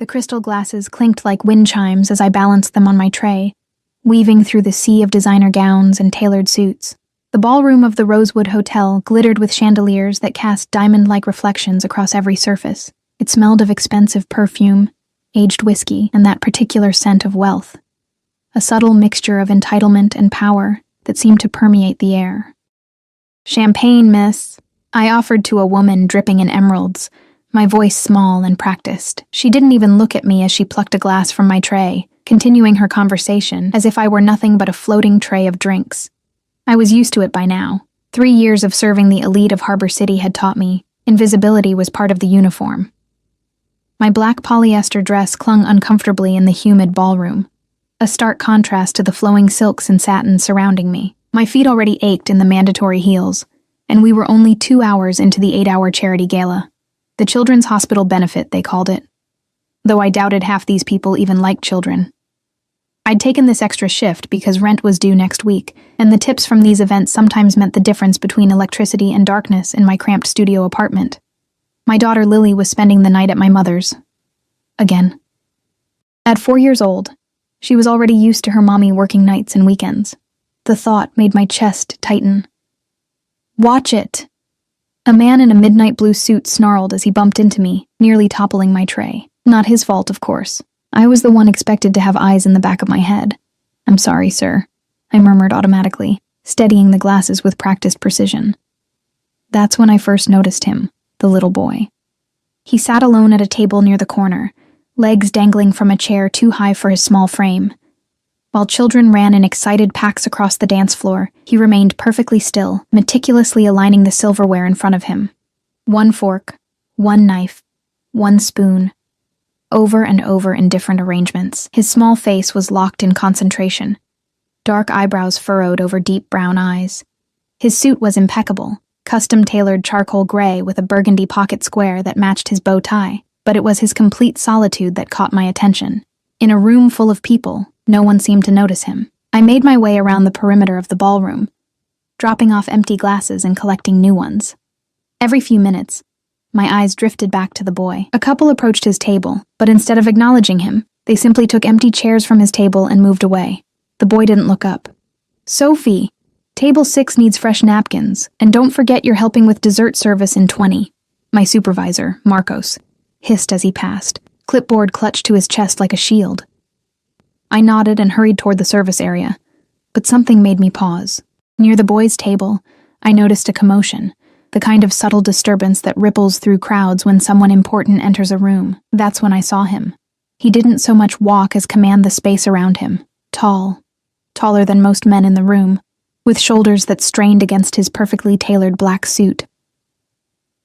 crystal glasses clinked like wind chimes as I balanced them on my tray, weaving through the sea of designer gowns and tailored suits. The ballroom of the Rosewood Hotel glittered with chandeliers that cast diamond-like reflections across every surface. It smelled of expensive perfume, aged whiskey, and that particular scent of wealth. A subtle mixture of entitlement and power that seemed to permeate the air. "Champagne, miss," I offered to a woman dripping in emeralds, my voice small and practiced. She didn't even look at me as she plucked a glass from my tray, continuing her conversation as if I were nothing but a floating tray of drinks. I was used to it by now. 3 years of serving the elite of Harbor City had taught me invisibility was part of the uniform. My black polyester dress clung uncomfortably in the humid ballroom, a stark contrast to the flowing silks and satins surrounding me. My feet already ached in the mandatory heels, and we were only 2 hours into the 8-hour charity gala. The Children's Hospital Benefit, they called it. Though I doubted half these people even liked children. I'd taken this extra shift because rent was due next week, and the tips from these events sometimes meant the difference between electricity and darkness in my cramped studio apartment. My daughter Lily was spending the night at my mother's. Again. At 4 years old, she was already used to her mommy working nights and weekends. The thought made my chest tighten. "Watch it!" A man in a midnight blue suit snarled as he bumped into me, nearly toppling my tray. Not his fault, of course. I was the one expected to have eyes in the back of my head. "I'm sorry, sir," I murmured automatically, steadying the glasses with practiced precision. That's when I first noticed him, the little boy. He sat alone at a table near the corner, legs dangling from a chair too high for his small frame. While children ran in excited packs across the dance floor, he remained perfectly still, meticulously aligning the silverware in front of him. One fork, one knife, one spoon, over and over in different arrangements. His small face was locked in concentration, dark eyebrows furrowed over deep brown eyes. His suit was impeccable, custom-tailored charcoal gray with a burgundy pocket square that matched his bow tie, but it was his complete solitude that caught my attention. In a room full of people, no one seemed to notice him. I made my way around the perimeter of the ballroom, dropping off empty glasses and collecting new ones. Every few minutes, my eyes drifted back to the boy. A couple approached his table, but instead of acknowledging him, they simply took empty chairs from his table and moved away. The boy didn't look up. "Sophie, table 6 needs fresh napkins, and don't forget you're helping with dessert service in 20. My supervisor, Marcos, hissed as he passed, clipboard clutched to his chest like a shield. I nodded and hurried toward the service area, but something made me pause. Near the boy's table, I noticed a commotion, the kind of subtle disturbance that ripples through crowds when someone important enters a room. That's when I saw him. He didn't so much walk as command the space around him. Tall, taller than most men in the room, with shoulders that strained against his perfectly tailored black suit.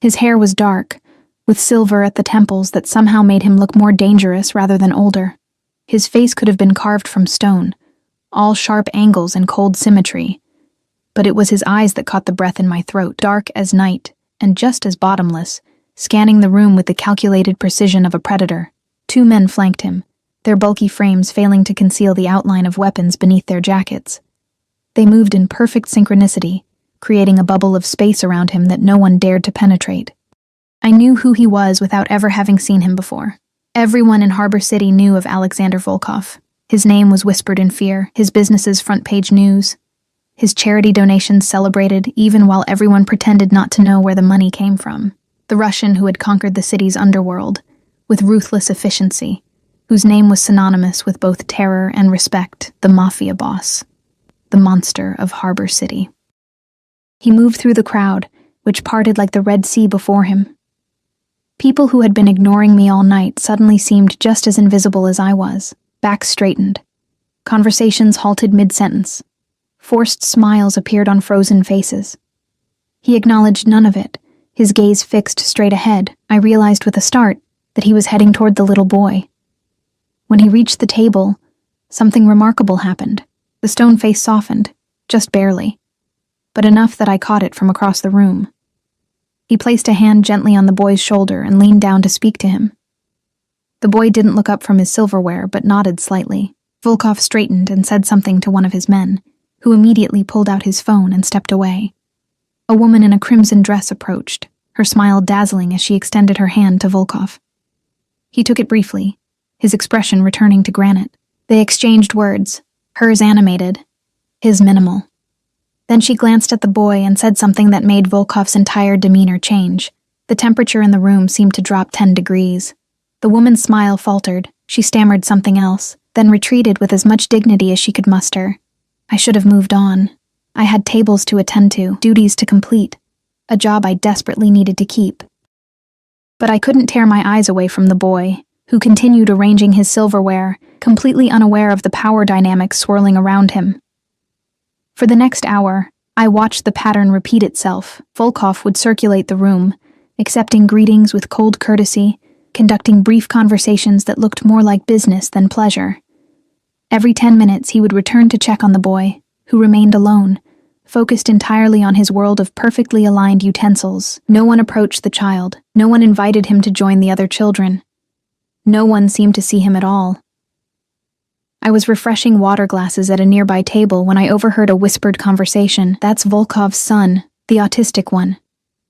His hair was dark, with silver at the temples that somehow made him look more dangerous rather than older. His face could have been carved from stone, all sharp angles and cold symmetry. But it was his eyes that caught the breath in my throat, dark as night, and just as bottomless, scanning the room with the calculated precision of a predator. 2 men flanked him, their bulky frames failing to conceal the outline of weapons beneath their jackets. They moved in perfect synchronicity, creating a bubble of space around him that no one dared to penetrate. I knew who he was without ever having seen him before. Everyone in Harbor City knew of Alexander Volkov. His name was whispered in fear, his business's front-page news. His charity donations celebrated even while everyone pretended not to know where the money came from. The Russian who had conquered the city's underworld with ruthless efficiency, whose name was synonymous with both terror and respect, the Mafia boss, the monster of Harbor City. He moved through the crowd, which parted like the Red Sea before him. People who had been ignoring me all night suddenly seemed just as invisible as I was, backs straightened. Conversations halted mid-sentence. Forced smiles appeared on frozen faces. He acknowledged none of it, his gaze fixed straight ahead. I realized with a start that he was heading toward the little boy. When he reached the table, something remarkable happened. The stone face softened, just barely, but enough that I caught it from across the room. He placed a hand gently on the boy's shoulder and leaned down to speak to him. The boy didn't look up from his silverware, but nodded slightly. Volkov straightened and said something to one of his men, who immediately pulled out his phone and stepped away. A woman in a crimson dress approached, her smile dazzling as she extended her hand to Volkov. He took it briefly, his expression returning to granite. They exchanged words, hers animated, his minimal. Then she glanced at the boy and said something that made Volkov's entire demeanor change. The temperature in the room seemed to drop 10 degrees. The woman's smile faltered. She stammered something else, then retreated with as much dignity as she could muster. I should have moved on. I had tables to attend to, duties to complete, a job I desperately needed to keep. But I couldn't tear my eyes away from the boy, who continued arranging his silverware, completely unaware of the power dynamics swirling around him. For the next hour, I watched the pattern repeat itself. Volkov would circulate the room, accepting greetings with cold courtesy, conducting brief conversations that looked more like business than pleasure. Every 10 minutes he would return to check on the boy, who remained alone, focused entirely on his world of perfectly aligned utensils. No one approached the child. No one invited him to join the other children. No one seemed to see him at all. I was refreshing water glasses at a nearby table when I overheard a whispered conversation. That's Volkov's son, the autistic one.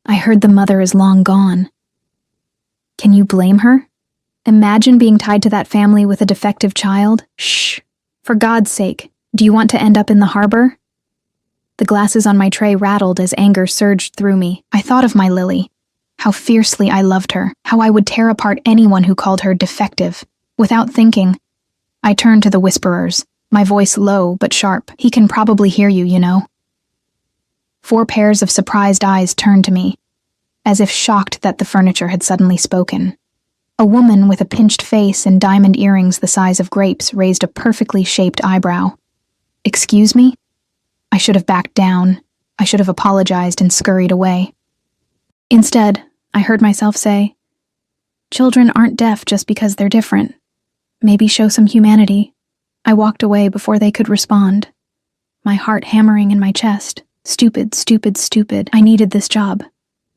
I heard the mother is long gone. Can you blame her? Imagine being tied to that family with a defective child. Shh. For God's sake, do you want to end up in the harbor? The glasses on my tray rattled as anger surged through me. I thought of my Lily. How fiercely I loved her. How I would tear apart anyone who called her defective. Without thinking, I turned to the whisperers, my voice low but sharp. He can probably hear you, you know. 4 pairs of surprised eyes turned to me, as if shocked that the furniture had suddenly spoken. A woman with a pinched face and diamond earrings the size of grapes raised a perfectly shaped eyebrow. Excuse me? I should have backed down. I should have apologized and scurried away. Instead, I heard myself say, "Children aren't deaf just because they're different. Maybe show some humanity." I walked away before they could respond, my heart hammering in my chest. Stupid, stupid, stupid. I needed this job.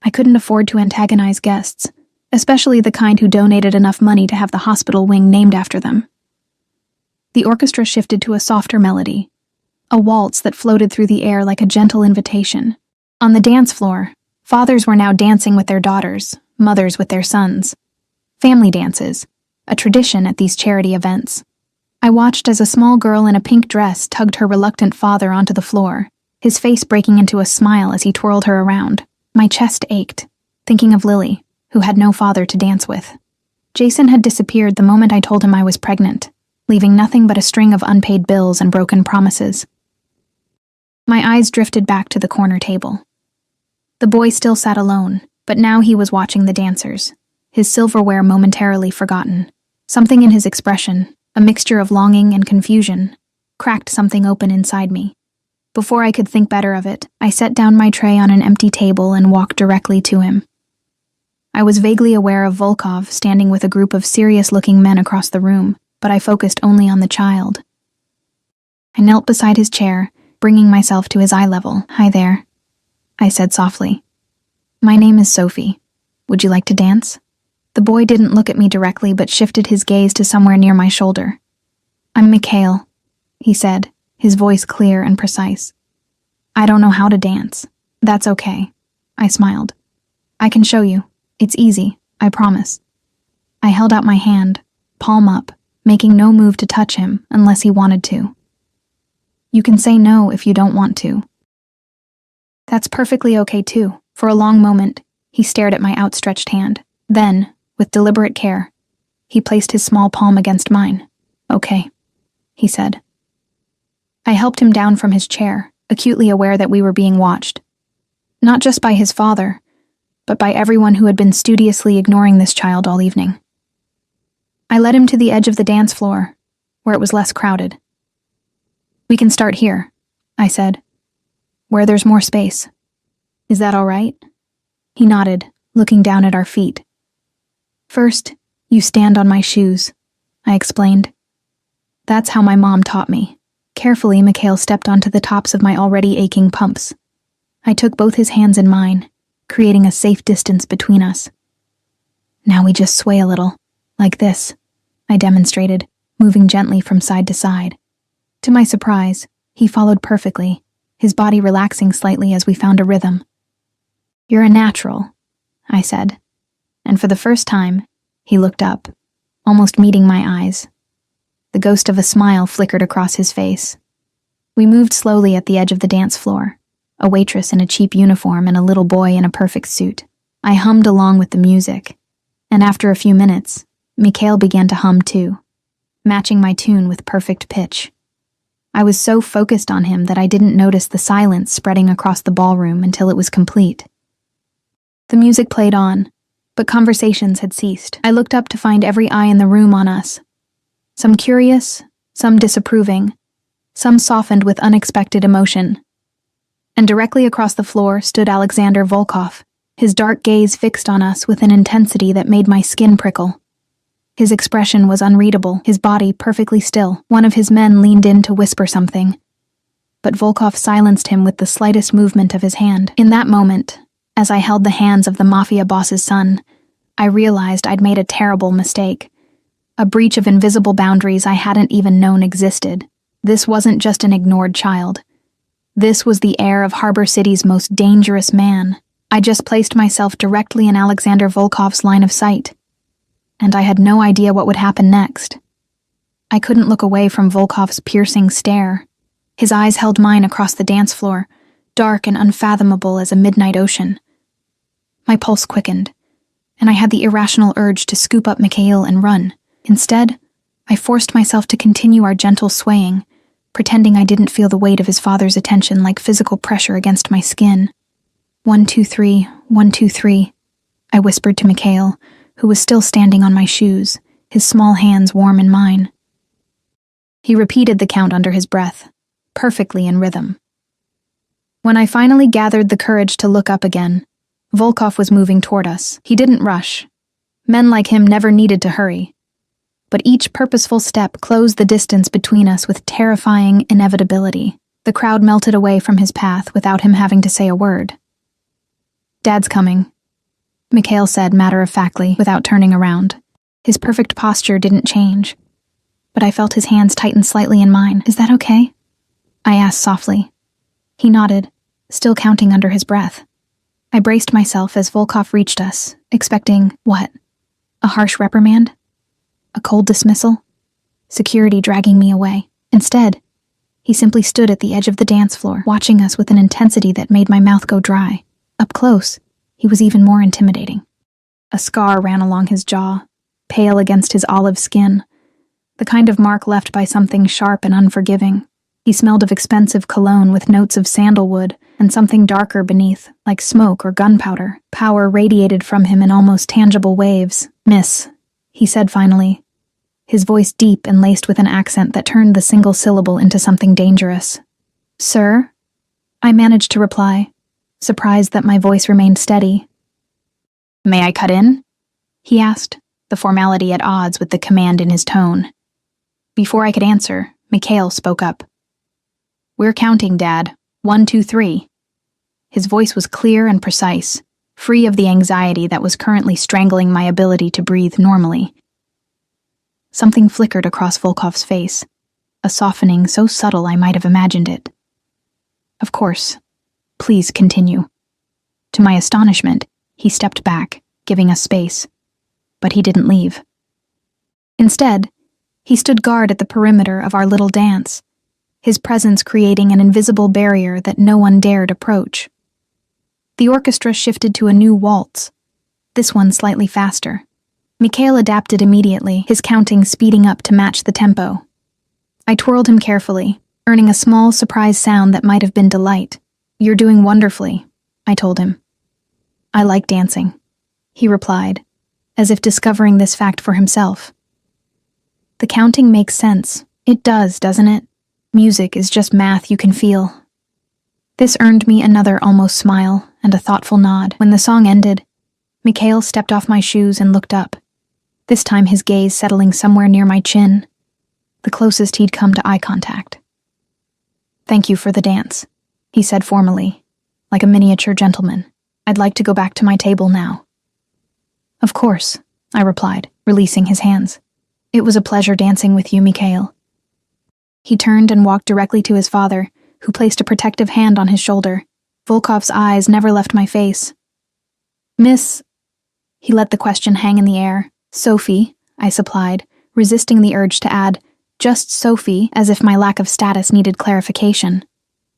I couldn't afford to antagonize guests, especially the kind who donated enough money to have the hospital wing named after them. The orchestra shifted to a softer melody, a waltz that floated through the air like a gentle invitation. On the dance floor, fathers were now dancing with their daughters, mothers with their sons. Family dances, a tradition at these charity events. I watched as a small girl in a pink dress tugged her reluctant father onto the floor, his face breaking into a smile as he twirled her around. My chest ached, thinking of Lily, who had no father to dance with. Jason had disappeared the moment I told him I was pregnant, leaving nothing but a string of unpaid bills and broken promises. My eyes drifted back to the corner table. The boy still sat alone, but now he was watching the dancers, his silverware momentarily forgotten. Something in his expression, a mixture of longing and confusion, cracked something open inside me. Before I could think better of it, I set down my tray on an empty table and walked directly to him. I was vaguely aware of Volkov standing with a group of serious-looking men across the room, but I focused only on the child. I knelt beside his chair, bringing myself to his eye level. "Hi there," I said softly. "My name is Sophie. Would you like to dance?" The boy didn't look at me directly but shifted his gaze to somewhere near my shoulder. "I'm Mikhail," he said, his voice clear and precise. "I don't know how to dance." "That's okay," I smiled. "I can show you. It's easy, I promise." I held out my hand, palm up, making no move to touch him unless he wanted to. "You can say no if you don't want to." "That's perfectly okay too." For a long moment, he stared at my outstretched hand. Then, with deliberate care, he placed his small palm against mine. "Okay," he said. I helped him down from his chair, acutely aware that we were being watched. Not just by his father, but by everyone who had been studiously ignoring this child all evening. I led him to the edge of the dance floor, where it was less crowded. "We can start here," I said, "where there's more space. Is that all right?" He nodded, looking down at our feet. "First, you stand on my shoes," I explained. "That's how my mom taught me." Carefully, Mikhail stepped onto the tops of my already aching pumps. I took both his hands in mine, creating a safe distance between us. "Now we just sway a little, like this," I demonstrated, moving gently from side to side. To my surprise, he followed perfectly, his body relaxing slightly as we found a rhythm. "You're a natural," I said, and for the first time, he looked up, almost meeting my eyes. The ghost of a smile flickered across his face. We moved slowly at the edge of the dance floor, a waitress in a cheap uniform and a little boy in a perfect suit. I hummed along with the music, and after a few minutes, Mikhail began to hum too, matching my tune with perfect pitch. I was so focused on him that I didn't notice the silence spreading across the ballroom until it was complete. The music played on, but conversations had ceased. I looked up to find every eye in the room on us. Some curious, some disapproving, some softened with unexpected emotion. And directly across the floor stood Alexander Volkov, his dark gaze fixed on us with an intensity that made my skin prickle. His expression was unreadable, his body perfectly still. One of his men leaned in to whisper something, but Volkov silenced him with the slightest movement of his hand. In that moment, as I held the hands of the Mafia boss's son, I realized I'd made a terrible mistake. A breach of invisible boundaries I hadn't even known existed. This wasn't just an ignored child. This was the heir of Harbor City's most dangerous man. I just placed myself directly in Alexander Volkov's line of sight, and I had no idea what would happen next. I couldn't look away from Volkov's piercing stare. His eyes held mine across the dance floor, dark and unfathomable as a midnight ocean. My pulse quickened, and I had the irrational urge to scoop up Mikhail and run. Instead, I forced myself to continue our gentle swaying, pretending I didn't feel the weight of his father's attention like physical pressure against my skin. 1, 2, 3, 1, 2, 3, I whispered to Mikhail, who was still standing on my shoes, his small hands warm in mine. He repeated the count under his breath, perfectly in rhythm. When I finally gathered the courage to look up again, Volkov was moving toward us. He didn't rush. Men like him never needed to hurry. But each purposeful step closed the distance between us with terrifying inevitability. The crowd melted away from his path without him having to say a word. "Dad's coming," Mikhail said matter-of-factly without turning around. His perfect posture didn't change, but I felt his hands tighten slightly in mine. "Is that okay?" I asked softly. He nodded, still counting under his breath. I braced myself as Volkov reached us, expecting, what? A harsh reprimand? A cold dismissal? Security dragging me away. Instead, he simply stood at the edge of the dance floor, watching us with an intensity that made my mouth go dry. Up close, he was even more intimidating. A scar ran along his jaw, pale against his olive skin, the kind of mark left by something sharp and unforgiving. He smelled of expensive cologne with notes of sandalwood and something darker beneath, like smoke or gunpowder. Power radiated from him in almost tangible waves. "Miss," he said finally, his voice deep and laced with an accent that turned the single syllable into something dangerous. "Sir?" I managed to reply, surprised that my voice remained steady. "May I cut in?" he asked, the formality at odds with the command in his tone. Before I could answer, Mikhail spoke up. "We're counting, Dad. 1, 2, 3. His voice was clear and precise, free of the anxiety that was currently strangling my ability to breathe normally. Something flickered across Volkov's face, a softening so subtle I might have imagined it. "Of course. Please continue." To my astonishment, he stepped back, giving us space. But he didn't leave. Instead, he stood guard at the perimeter of our little dance, his presence creating an invisible barrier that no one dared approach. The orchestra shifted to a new waltz, this one slightly faster. Mikhail adapted immediately, his counting speeding up to match the tempo. I twirled him carefully, earning a small surprise sound that might have been delight. "You're doing wonderfully," I told him. "I like dancing," he replied, as if discovering this fact for himself. "The counting makes sense. It does, doesn't it? Music is just math you can feel." This earned me another almost smile and a thoughtful nod. When the song ended, Mikhail stepped off my shoes and looked up, this time his gaze settling somewhere near my chin, the closest he'd come to eye contact. "Thank you for the dance," he said formally, like a miniature gentleman. "I'd like to go back to my table now." "Of course," I replied, releasing his hands. "It was a pleasure dancing with you, Mikhail." He turned and walked directly to his father, who placed a protective hand on his shoulder. Volkov's eyes never left my face. "Miss..." He let the question hang in the air. "Sophie, I supplied, resisting the urge to add, "Just Sophie," as if my lack of status needed clarification.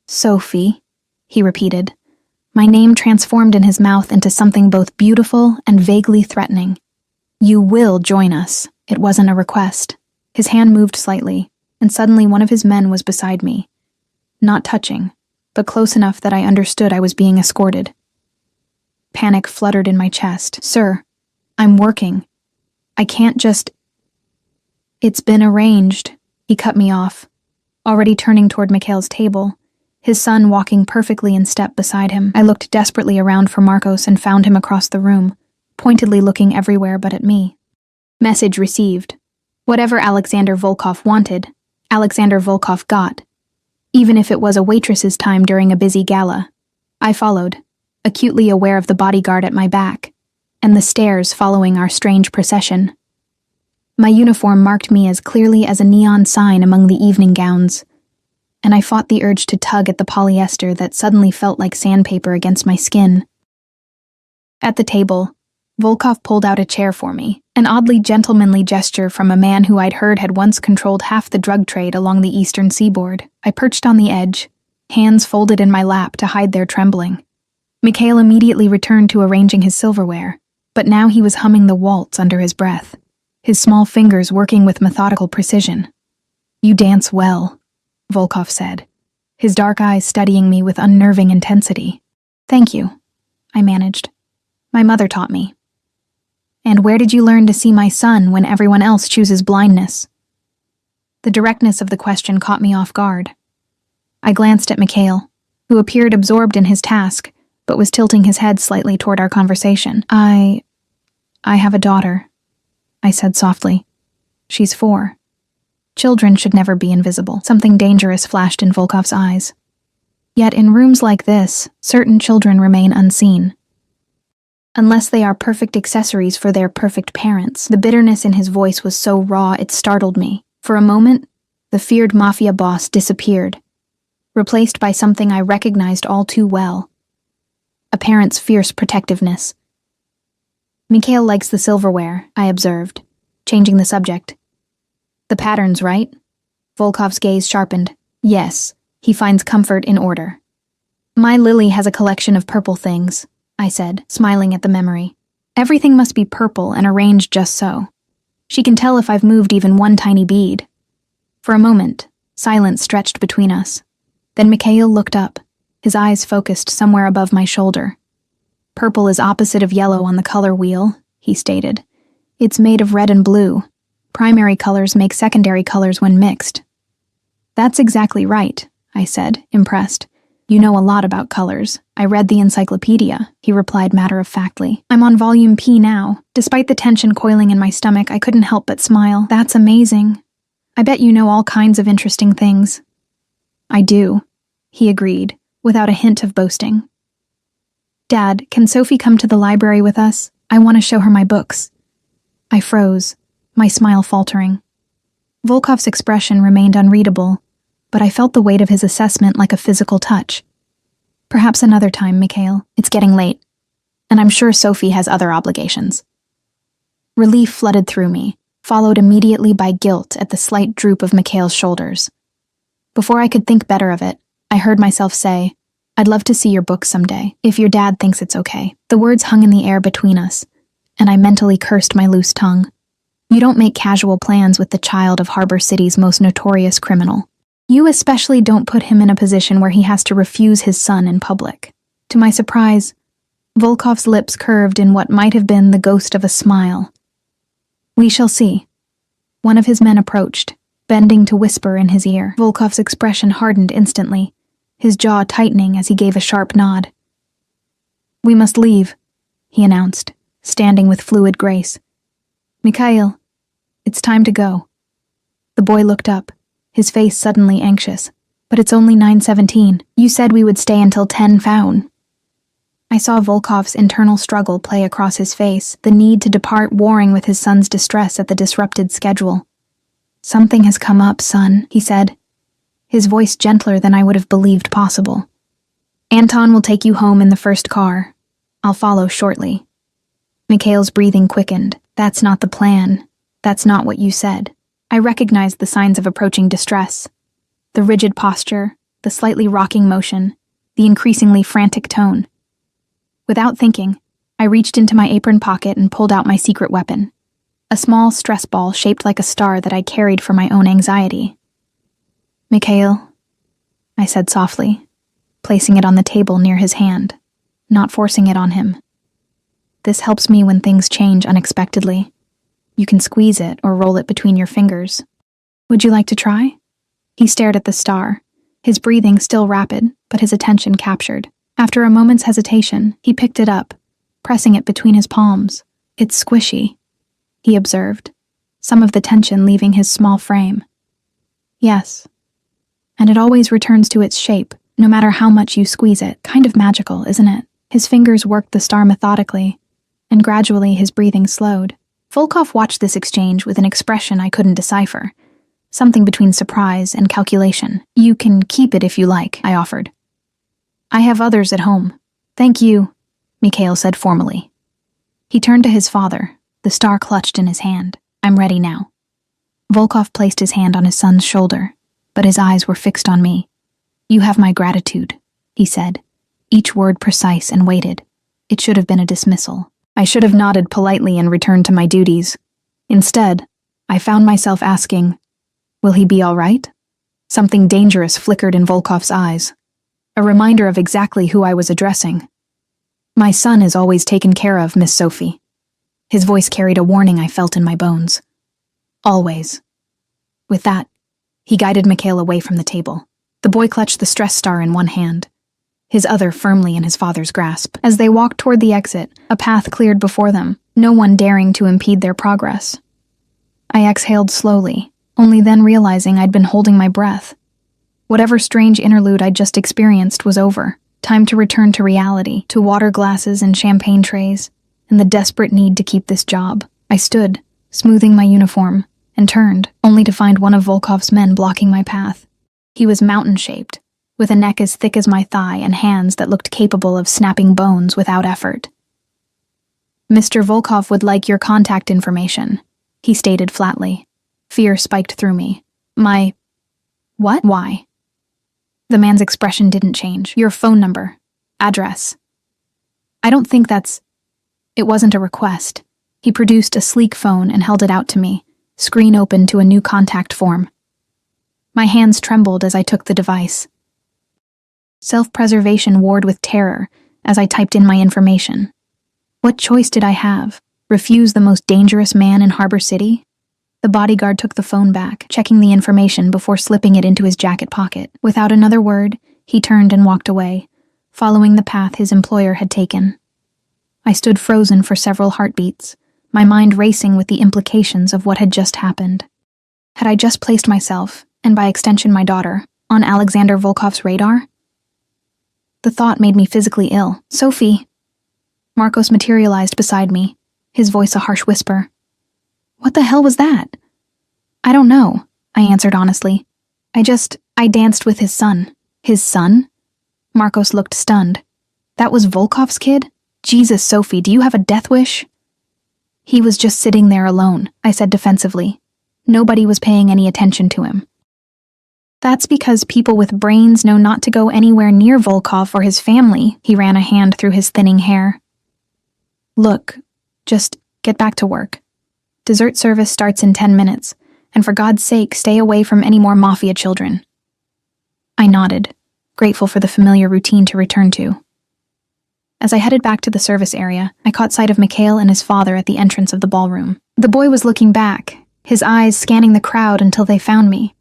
"Sophie," he repeated. My name transformed in his mouth into something both beautiful and vaguely threatening. "You will join us." It wasn't a request. His hand moved slightly, and suddenly one of his men was beside me. Not touching, but close enough that I understood I was being escorted. Panic fluttered in my chest. "Sir, I'm working. I can't just—" "It's been arranged," he cut me off, already turning toward Mikhail's table, his son walking perfectly in step beside him. I looked desperately around for Marcos and found him across the room, pointedly looking everywhere but at me. Message received. Whatever Alexander Volkov wanted, Alexander Volkov got, even if it was a waitress's time during a busy gala. I followed, acutely aware of the bodyguard at my back, and the stairs following our strange procession. My uniform marked me as clearly as a neon sign among the evening gowns, and I fought the urge to tug at the polyester that suddenly felt like sandpaper against my skin. At the table, Volkov pulled out a chair for me, an oddly gentlemanly gesture from a man who I'd heard had once controlled half the drug trade along the eastern seaboard. I perched on the edge, hands folded in my lap to hide their trembling. Mikhail immediately returned to arranging his silverware, but now he was humming the waltz under his breath, his small fingers working with methodical precision. "You dance well," Volkov said, his dark eyes studying me with unnerving intensity. "Thank you," I managed. "My mother taught me." "And where did you learn to see my son when everyone else chooses blindness?" The directness of the question caught me off guard. I glanced at Mikhail, who appeared absorbed in his task, but was tilting his head slightly toward our conversation. I have a daughter," I said softly. "She's 4. Children should never be invisible." Something dangerous flashed in Volkov's eyes. Yet in rooms like this, certain children remain unseen. Unless they are perfect accessories for their perfect parents. The bitterness in his voice was so raw it startled me. For a moment, the feared Mafia boss disappeared, replaced by something I recognized all too well. A parent's fierce protectiveness. "Mikhail likes the silverware," I observed, changing the subject. "The pattern's right?" Volkov's gaze sharpened. "Yes, he finds comfort in order." "My Lily has a collection of purple things," I said, smiling at the memory. "Everything must be purple and arranged just so. She can tell if I've moved even one tiny bead." For a moment, silence stretched between us. Then Mikhail looked up, his eyes focused somewhere above my shoulder. "Purple is opposite of yellow on the color wheel," he stated. "It's made of red and blue. Primary colors make secondary colors when mixed." "That's exactly right," I said, impressed. "You know a lot about colors. I read the encyclopedia," he replied matter-of-factly. "I'm on volume P now." Despite the tension coiling in my stomach, I couldn't help but smile. "That's amazing. I bet you know all kinds of interesting things." "I do," he agreed, without a hint of boasting. "Dad, can Sophie come to the library with us? I want to show her my books." I froze, my smile faltering. Volkov's expression remained unreadable, but I felt the weight of his assessment like a physical touch. "Perhaps another time, Mikhail. It's getting late, and I'm sure Sophie has other obligations." Relief flooded through me, followed immediately by guilt at the slight droop of Mikhail's shoulders. Before I could think better of it, I heard myself say, "I'd love to see your book someday, if your dad thinks it's okay." The words hung in the air between us, and I mentally cursed my loose tongue. You don't make casual plans with the child of Harbor City's most notorious criminal. You especially don't put him in a position where he has to refuse his son in public. To my surprise, Volkov's lips curved in what might have been the ghost of a smile. "We shall see." One of his men approached, bending to whisper in his ear. Volkov's expression hardened instantly, his jaw tightening as he gave a sharp nod. "We must leave," he announced, standing with fluid grace. "Mikhail, it's time to go." The boy looked up, his face suddenly anxious. "But it's only 9:17. You said we would stay until 10 Faun." I saw Volkov's internal struggle play across his face, the need to depart warring with his son's distress at the disrupted schedule. "Something has come up, son," he said, his voice gentler than I would have believed possible. "Anton will take you home in the first car. I'll follow shortly." Mikhail's breathing quickened. "That's not the plan," That's not what you said. I recognized the signs of approaching distress. The rigid posture, the slightly rocking motion, the increasingly frantic tone. Without thinking, I reached into my apron pocket and pulled out my secret weapon, a small stress ball shaped like a star that I carried for my own anxiety. "Mikhail," I said softly, placing it on the table near his hand, not forcing it on him. "This helps me when things change unexpectedly. You can squeeze it or roll it between your fingers. Would you like to try?" He stared at the star, his breathing still rapid, but his attention captured. After a moment's hesitation, he picked it up, pressing it between his palms. "It's squishy," he observed, some of the tension leaving his small frame. "Yes. And it always returns to its shape, no matter how much you squeeze it. Kind of magical, isn't it?" His fingers worked the star methodically, and gradually his breathing slowed. Volkov watched this exchange with an expression I couldn't decipher, something between surprise and calculation. "You can keep it if you like," I offered. "I have others at home." "Thank you," Mikhail said formally. He turned to his father, the star clutched in his hand. "I'm ready now." Volkov placed his hand on his son's shoulder, but his eyes were fixed on me. "You have my gratitude," he said, each word precise and weighted. It should have been a dismissal. I should have nodded politely and returned to my duties. Instead, I found myself asking, "Will he be all right?" Something dangerous flickered in Volkov's eyes, a reminder of exactly who I was addressing. "My son is always taken care of, Miss Sophie." His voice carried a warning I felt in my bones. "Always." With that, he guided Mikhail away from the table. The boy clutched the stress star in one hand, his other firmly in his father's grasp. As they walked toward the exit, a path cleared before them, no one daring to impede their progress. I exhaled slowly, only then realizing I'd been holding my breath. Whatever strange interlude I'd just experienced was over. Time to return to reality, to water glasses and champagne trays, and the desperate need to keep this job. I stood, smoothing my uniform, and turned, only to find one of Volkov's men blocking my path. He was mountain-shaped, with a neck as thick as my thigh and hands that looked capable of snapping bones without effort. "Mr. Volkov would like your contact information," he stated flatly. Fear spiked through me. "My... what? Why?" The man's expression didn't change. "Your phone number. Address." "I don't think that's..." It wasn't a request. He produced a sleek phone and held it out to me, screen open to a new contact form. My hands trembled as I took the device. Self-preservation warred with terror as I typed in my information. What choice did I have? Refuse the most dangerous man in Harbor City? The bodyguard took the phone back, checking the information before slipping it into his jacket pocket. Without another word, he turned and walked away, following the path his employer had taken. I stood frozen for several heartbeats, my mind racing with the implications of what had just happened. Had I just placed myself, and by extension my daughter, on Alexander Volkov's radar? The thought made me physically ill. "Sophie." Marcos materialized beside me, his voice a harsh whisper. "What the hell was that?" "I don't know," I answered honestly. I danced with his son." "His son?" Marcos looked stunned. "That was Volkov's kid? Jesus, Sophie, do you have a death wish?" "He was just sitting there alone," I said defensively. "Nobody was paying any attention to him." "That's because people with brains know not to go anywhere near Volkov or his family," he ran a hand through his thinning hair. "Look, just get back to work. Dessert service starts in 10 minutes, and for God's sake, stay away from any more Mafia children." I nodded, grateful for the familiar routine to return to. As I headed back to the service area, I caught sight of Mikhail and his father at the entrance of the ballroom. The boy was looking back, his eyes scanning the crowd until they found me.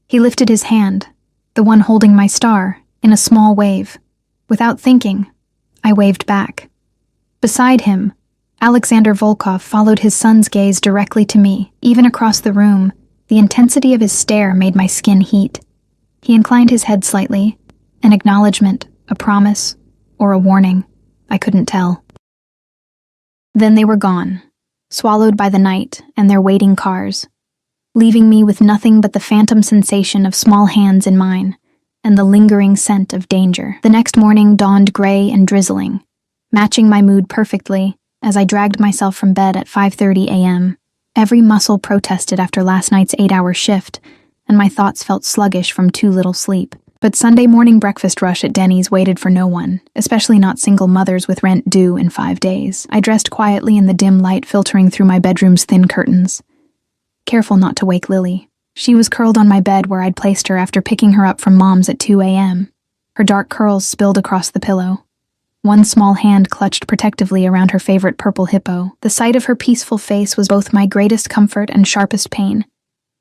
He lifted his hand, the one holding my star, in a small wave. Without thinking, I waved back. Beside him, Alexander Volkov followed his son's gaze directly to me. Even across the room, the intensity of his stare made my skin heat. He inclined his head slightly, an acknowledgement, a promise, or a warning. I couldn't tell. Then they were gone, swallowed by the night and their waiting cars, leaving me with nothing but the phantom sensation of small hands in mine and the lingering scent of danger. The next morning dawned gray and drizzling, matching my mood perfectly as I dragged myself from bed at 5:30 a.m. Every muscle protested after last night's 8-hour shift, and my thoughts felt sluggish from too little sleep. But Sunday morning breakfast rush at Denny's waited for no one, especially not single mothers with rent due in 5 days. I dressed quietly in the dim light filtering through my bedroom's thin curtains, careful not to wake Lily. She was curled on my bed where I'd placed her after picking her up from Mom's at 2 a.m., her dark curls spilled across the pillow. One small hand clutched protectively around her favorite purple hippo. The sight of her peaceful face was both my greatest comfort and sharpest pain,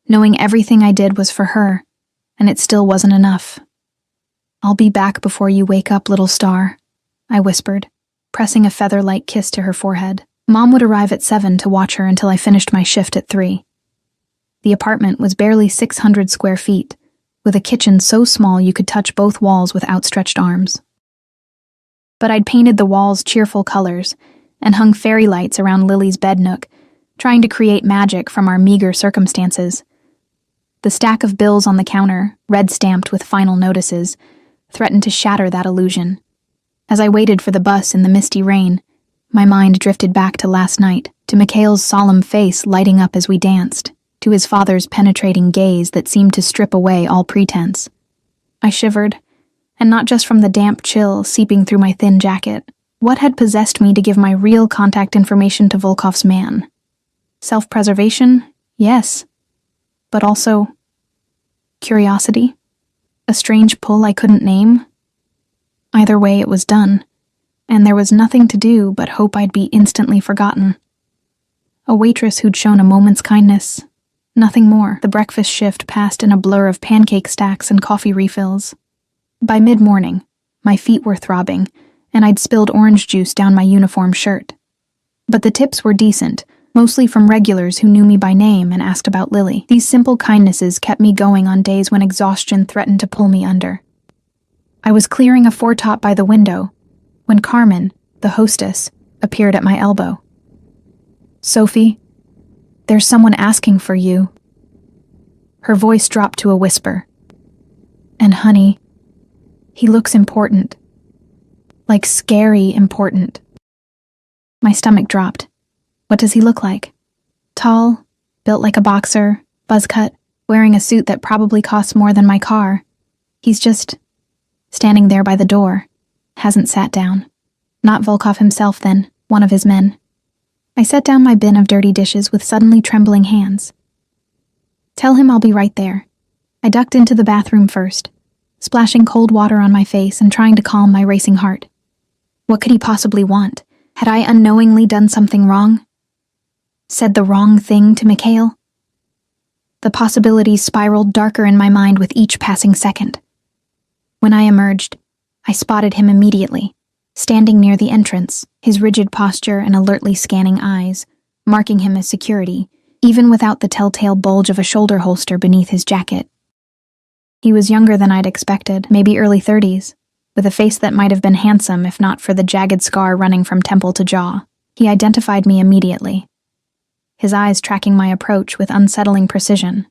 knowing everything I did was for her, and it still wasn't enough. "I'll be back before you wake up, little star," I whispered, pressing a feather-like kiss to her forehead. Mom would arrive at 7 to watch her until I finished my shift at 3. The apartment was barely 600 square feet, with a kitchen so small you could touch both walls with outstretched arms. But I'd painted the walls cheerful colors and hung fairy lights around Lily's bed nook, trying to create magic from our meager circumstances. The stack of bills on the counter, red-stamped with final notices, threatened to shatter that illusion. As I waited for the bus in the misty rain, my mind drifted back to last night, to Mikhail's solemn face lighting up as we danced, to his father's penetrating gaze that seemed to strip away all pretense. I shivered, and not just from the damp chill seeping through my thin jacket. What had possessed me to give my real contact information to Volkov's man? Self-preservation? Yes. But also curiosity? A strange pull I couldn't name? Either way, it was done, and there was nothing to do but hope I'd be instantly forgotten. A waitress who'd shown a moment's kindness. Nothing more. The breakfast shift passed in a blur of pancake stacks and coffee refills. By mid-morning, my feet were throbbing, and I'd spilled orange juice down my uniform shirt. But the tips were decent, mostly from regulars who knew me by name and asked about Lily. These simple kindnesses kept me going on days when exhaustion threatened to pull me under. I was clearing a foretop by the window when Carmen, the hostess, appeared at my elbow. "Sophie, there's someone asking for you." Her voice dropped to a whisper. "And honey, he looks important. Like scary important." My stomach dropped. What does he look like? Tall, built like a boxer, buzz cut, wearing a suit that probably costs more than my car. He's just standing there by the door, hasn't sat down. Not Volkov himself then, one of his men. I set down my bin of dirty dishes with suddenly trembling hands. "Tell him I'll be right there." I ducked into the bathroom first, splashing cold water on my face and trying to calm my racing heart. What could he possibly want? Had I unknowingly done something wrong? Said the wrong thing to Mikhail? The possibilities spiraled darker in my mind with each passing second. When I emerged, I spotted him immediately, standing near the entrance, his rigid posture and alertly scanning eyes, marking him as security, even without the telltale bulge of a shoulder holster beneath his jacket. He was younger than I'd expected, maybe early 30s, with a face that might have been handsome if not for the jagged scar running from temple to jaw. He identified me immediately, his eyes tracking my approach with unsettling precision.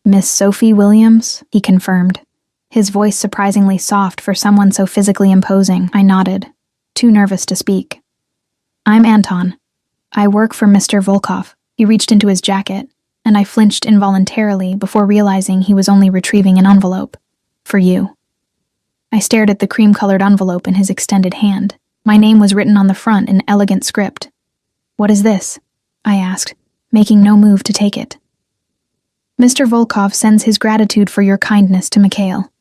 "Miss Sophie Williams?" he confirmed, his voice surprisingly soft for someone so physically imposing. I nodded, too nervous to speak. "I'm Anton. I work for Mr. Volkov." He reached into his jacket, and I flinched involuntarily before realizing he was only retrieving an envelope. "For you." I stared at the cream-colored envelope in his extended hand. My name was written on the front in elegant script. "What is this?" I asked, making no move to take it. "Mr. Volkov sends his gratitude for your kindness to Mikhail."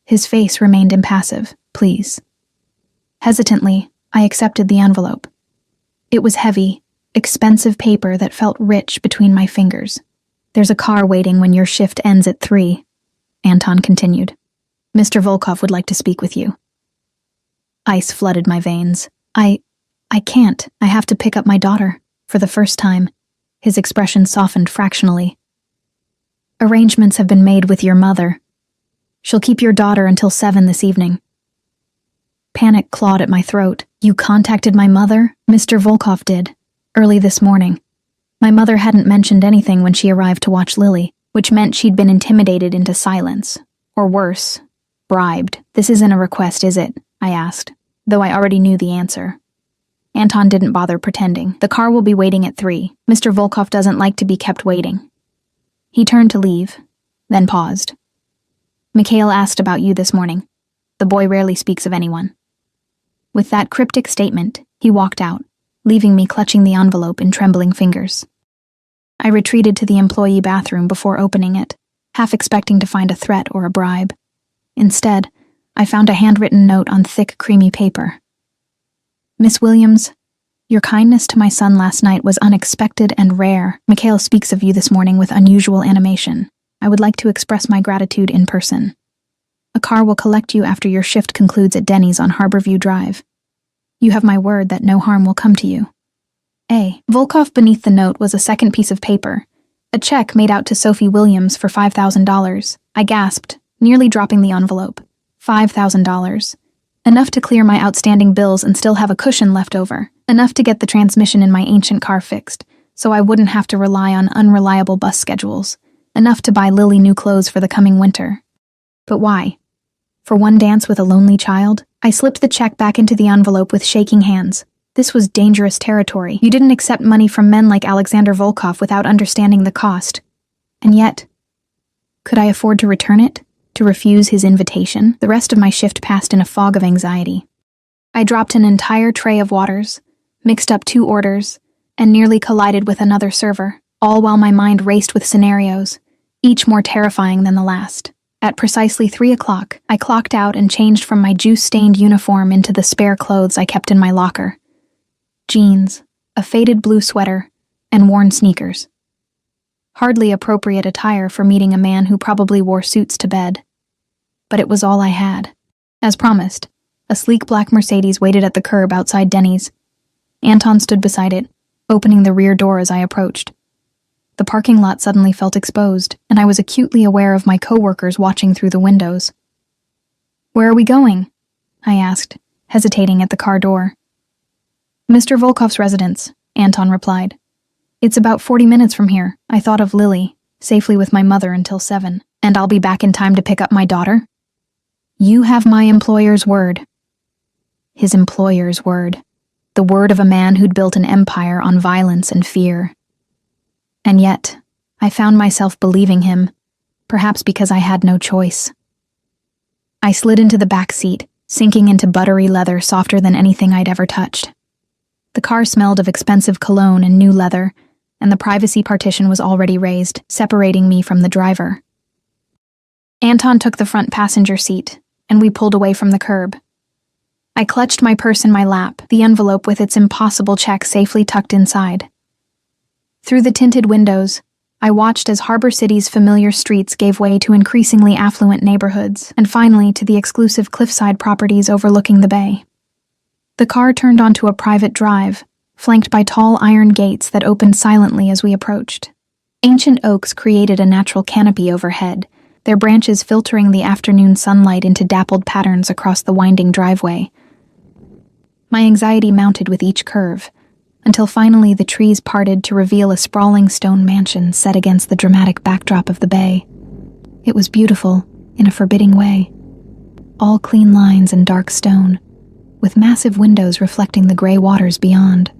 His face remained impassive. "Please." Hesitantly, I accepted the envelope. It was heavy, expensive paper that felt rich between my fingers. "There's a car waiting when your shift ends at 3, Anton continued. "Mr. Volkov would like to speak with you." Ice flooded my veins. I can't. I have to pick up my daughter, for the first time." His expression softened fractionally. "Arrangements have been made with your mother. She'll keep your daughter until 7 this evening." Panic clawed at my throat. "You contacted my mother?" "Mr. Volkov did, early this morning. My mother hadn't mentioned anything when she arrived to watch Lily, which meant she'd been intimidated into silence. Or worse, bribed." "This isn't a request, is it?" I asked, though I already knew the answer. Anton didn't bother pretending. The car will be waiting at 3. Mr. Volkov doesn't like to be kept waiting. He turned to leave, then paused. Mikhail asked about you this morning. The boy rarely speaks of anyone. With that cryptic statement, he walked out, leaving me clutching the envelope in trembling fingers. I retreated to the employee bathroom before opening it, half expecting to find a threat or a bribe. Instead, I found a handwritten note on thick, creamy paper. Miss Williams, your kindness to my son last night was unexpected and rare. Mikhail speaks of you this morning with unusual animation. I would like to express my gratitude in person. A car will collect you after your shift concludes at Denny's on Harborview Drive. You have my word that no harm will come to you. A. Volkov beneath the note was a second piece of paper, a check made out to Sophie Williams for $5,000. I gasped, nearly dropping the envelope. $5,000. Enough to clear my outstanding bills and still have a cushion left over. Enough to get the transmission in my ancient car fixed, so I wouldn't have to rely on unreliable bus schedules. Enough to buy Lily new clothes for the coming winter. But why? For one dance with a lonely child? I slipped the check back into the envelope with shaking hands. This was dangerous territory. You didn't accept money from men like Alexander Volkov without understanding the cost. And yet, could I afford to return it? To refuse his invitation? The rest of my shift passed in a fog of anxiety. I dropped an entire tray of waters, mixed up 2 orders, and nearly collided with another server, all while my mind raced with scenarios, each more terrifying than the last. At precisely 3 o'clock, I clocked out and changed from my juice-stained uniform into the spare clothes I kept in my locker. Jeans, a faded blue sweater, and worn sneakers. Hardly appropriate attire for meeting a man who probably wore suits to bed. But it was all I had. As promised, a sleek black Mercedes waited at the curb outside Denny's. Anton stood beside it, opening the rear door as I approached. The parking lot suddenly felt exposed, and I was acutely aware of my coworkers watching through the windows. "Where are we going?" I asked, hesitating at the car door. "Mr. Volkov's residence," Anton replied. "It's about 40 minutes from here. I thought of Lily, safely with my mother until 7. And I'll be back in time to pick up my daughter?" "You have my employer's word." His employer's word. The word of a man who'd built an empire on violence and fear. And yet, I found myself believing him, perhaps because I had no choice. I slid into the back seat, sinking into buttery leather softer than anything I'd ever touched. The car smelled of expensive cologne and new leather, and the privacy partition was already raised, separating me from the driver. Anton took the front passenger seat, and we pulled away from the curb. I clutched my purse in my lap, the envelope with its impossible check safely tucked inside. Through the tinted windows, I watched as Harbor City's familiar streets gave way to increasingly affluent neighborhoods, and finally to the exclusive cliffside properties overlooking the bay. The car turned onto a private drive, flanked by tall iron gates that opened silently as we approached. Ancient oaks created a natural canopy overhead, their branches filtering the afternoon sunlight into dappled patterns across the winding driveway. My anxiety mounted with each curve, until finally the trees parted to reveal a sprawling stone mansion set against the dramatic backdrop of the bay. It was beautiful, in a forbidding way. All clean lines and dark stone, with massive windows reflecting the gray waters beyond.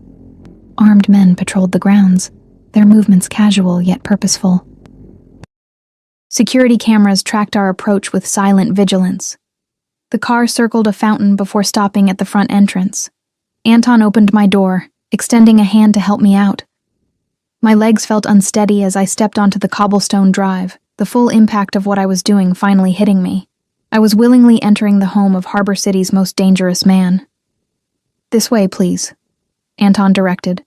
Armed men patrolled the grounds, their movements casual yet purposeful. Security cameras tracked our approach with silent vigilance. The car circled a fountain before stopping at the front entrance. Anton opened my door, extending a hand to help me out. My legs felt unsteady as I stepped onto the cobblestone drive, the full impact of what I was doing finally hitting me. I was willingly entering the home of Harbor City's most dangerous man. "This way, please," Anton directed,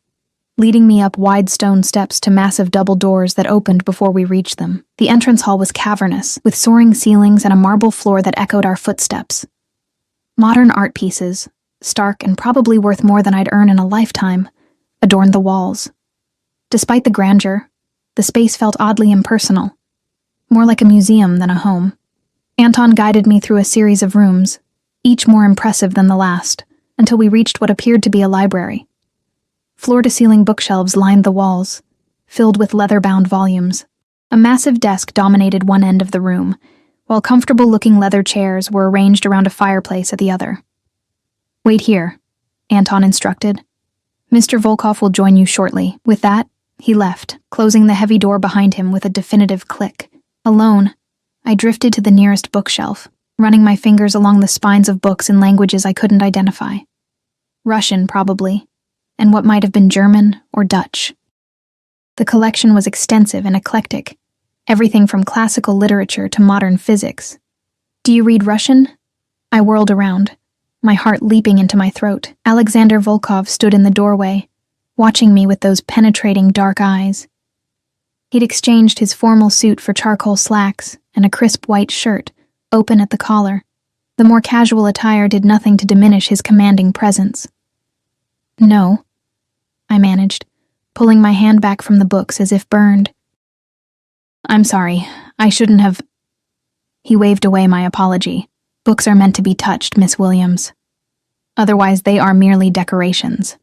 leading me up wide stone steps to massive double doors that opened before we reached them. The entrance hall was cavernous, with soaring ceilings and a marble floor that echoed our footsteps. Modern art pieces, stark and probably worth more than I'd earn in a lifetime, adorned the walls. Despite the grandeur, the space felt oddly impersonal, more like a museum than a home. Anton guided me through a series of rooms, each more impressive than the last, until we reached what appeared to be a library. Floor-to-ceiling bookshelves lined the walls, filled with leather-bound volumes. A massive desk dominated one end of the room, while comfortable-looking leather chairs were arranged around a fireplace at the other. "Wait here," Anton instructed, Mr. Volkov will join you shortly. With that, he left, closing the heavy door behind him with a definitive click. Alone, I drifted to the nearest bookshelf, running my fingers along the spines of books in languages I couldn't identify. Russian, probably, and what might have been German or Dutch. The collection was extensive and eclectic, everything from classical literature to modern physics. Do you read Russian? I whirled around, my heart leaping into my throat. Alexander Volkov stood in the doorway, watching me with those penetrating dark eyes. He'd exchanged his formal suit for charcoal slacks and a crisp white shirt, open at the collar. The more casual attire did nothing to diminish his commanding presence. No, I managed, pulling my hand back from the books as if burned. I'm sorry, I shouldn't have... He waved away my apology. Books are meant to be touched, Miss Williams. Otherwise, they are merely decorations.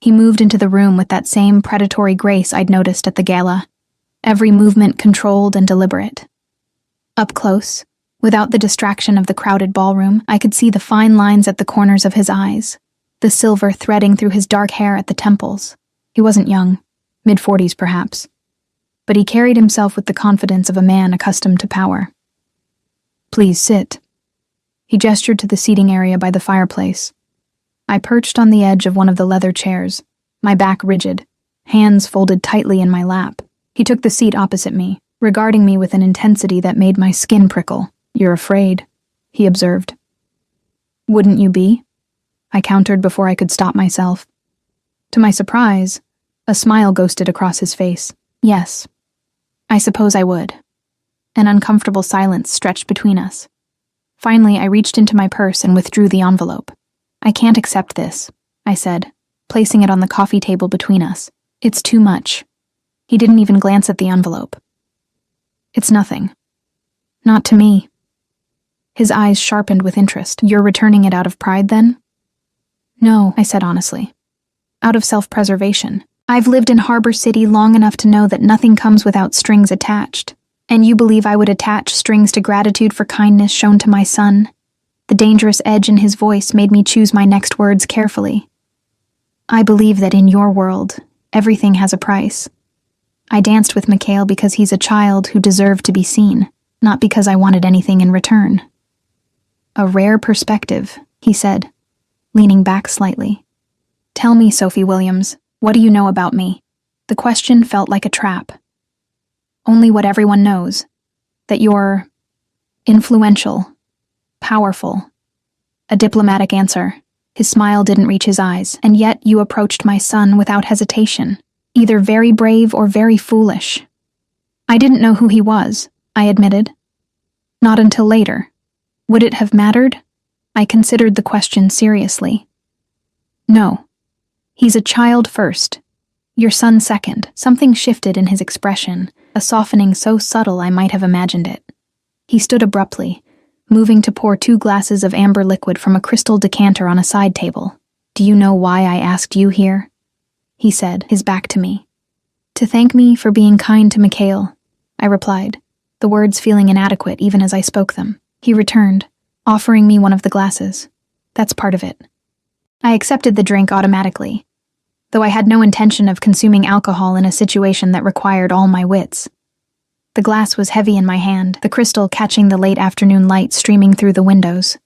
He moved into the room with that same predatory grace I'd noticed at the gala, every movement controlled and deliberate. Up close, without the distraction of the crowded ballroom, I could see the fine lines at the corners of his eyes, the silver threading through his dark hair at the temples. He wasn't young, mid-40s perhaps, but he carried himself with the confidence of a man accustomed to power. Please sit. He gestured to the seating area by the fireplace. I perched on the edge of one of the leather chairs, my back rigid, hands folded tightly in my lap. He took the seat opposite me, regarding me with an intensity that made my skin prickle. You're afraid, he observed. Wouldn't you be? I countered before I could stop myself. To my surprise, a smile ghosted across his face. Yes, I suppose I would. An uncomfortable silence stretched between us. Finally, I reached into my purse and withdrew the envelope. I can't accept this, I said, placing it on the coffee table between us. It's too much. He didn't even glance at the envelope. It's nothing. Not to me. His eyes sharpened with interest. You're returning it out of pride, then? No, I said honestly. Out of self-preservation. I've lived in Harbor City long enough to know that nothing comes without strings attached. And you believe I would attach strings to gratitude for kindness shown to my son? The dangerous edge in his voice made me choose my next words carefully. I believe that in your world, everything has a price. I danced with Mikhail because he's a child who deserved to be seen, not because I wanted anything in return. A rare perspective, he said, leaning back slightly. Tell me, Sophie Williams, what do you know about me? The question felt like a trap. Only what everyone knows, that you're influential, powerful. A diplomatic answer. His smile didn't reach his eyes, and yet you approached my son without hesitation, either very brave or very foolish. I didn't know who he was, I admitted. Not until later. Would it have mattered? I considered the question seriously. No. He's a child first. Your son second. Something shifted in his expression, a softening so subtle I might have imagined it. He stood abruptly, moving to pour 2 glasses of amber liquid from a crystal decanter on a side table. Do you know why I asked you here? He said, his back to me. To thank me for being kind to Mikhail, I replied, the words feeling inadequate even as I spoke them. He returned, offering me one of the glasses. That's part of it. I accepted the drink automatically, though I had no intention of consuming alcohol in a situation that required all my wits. The glass was heavy in my hand, the crystal catching the late afternoon light streaming through the windows.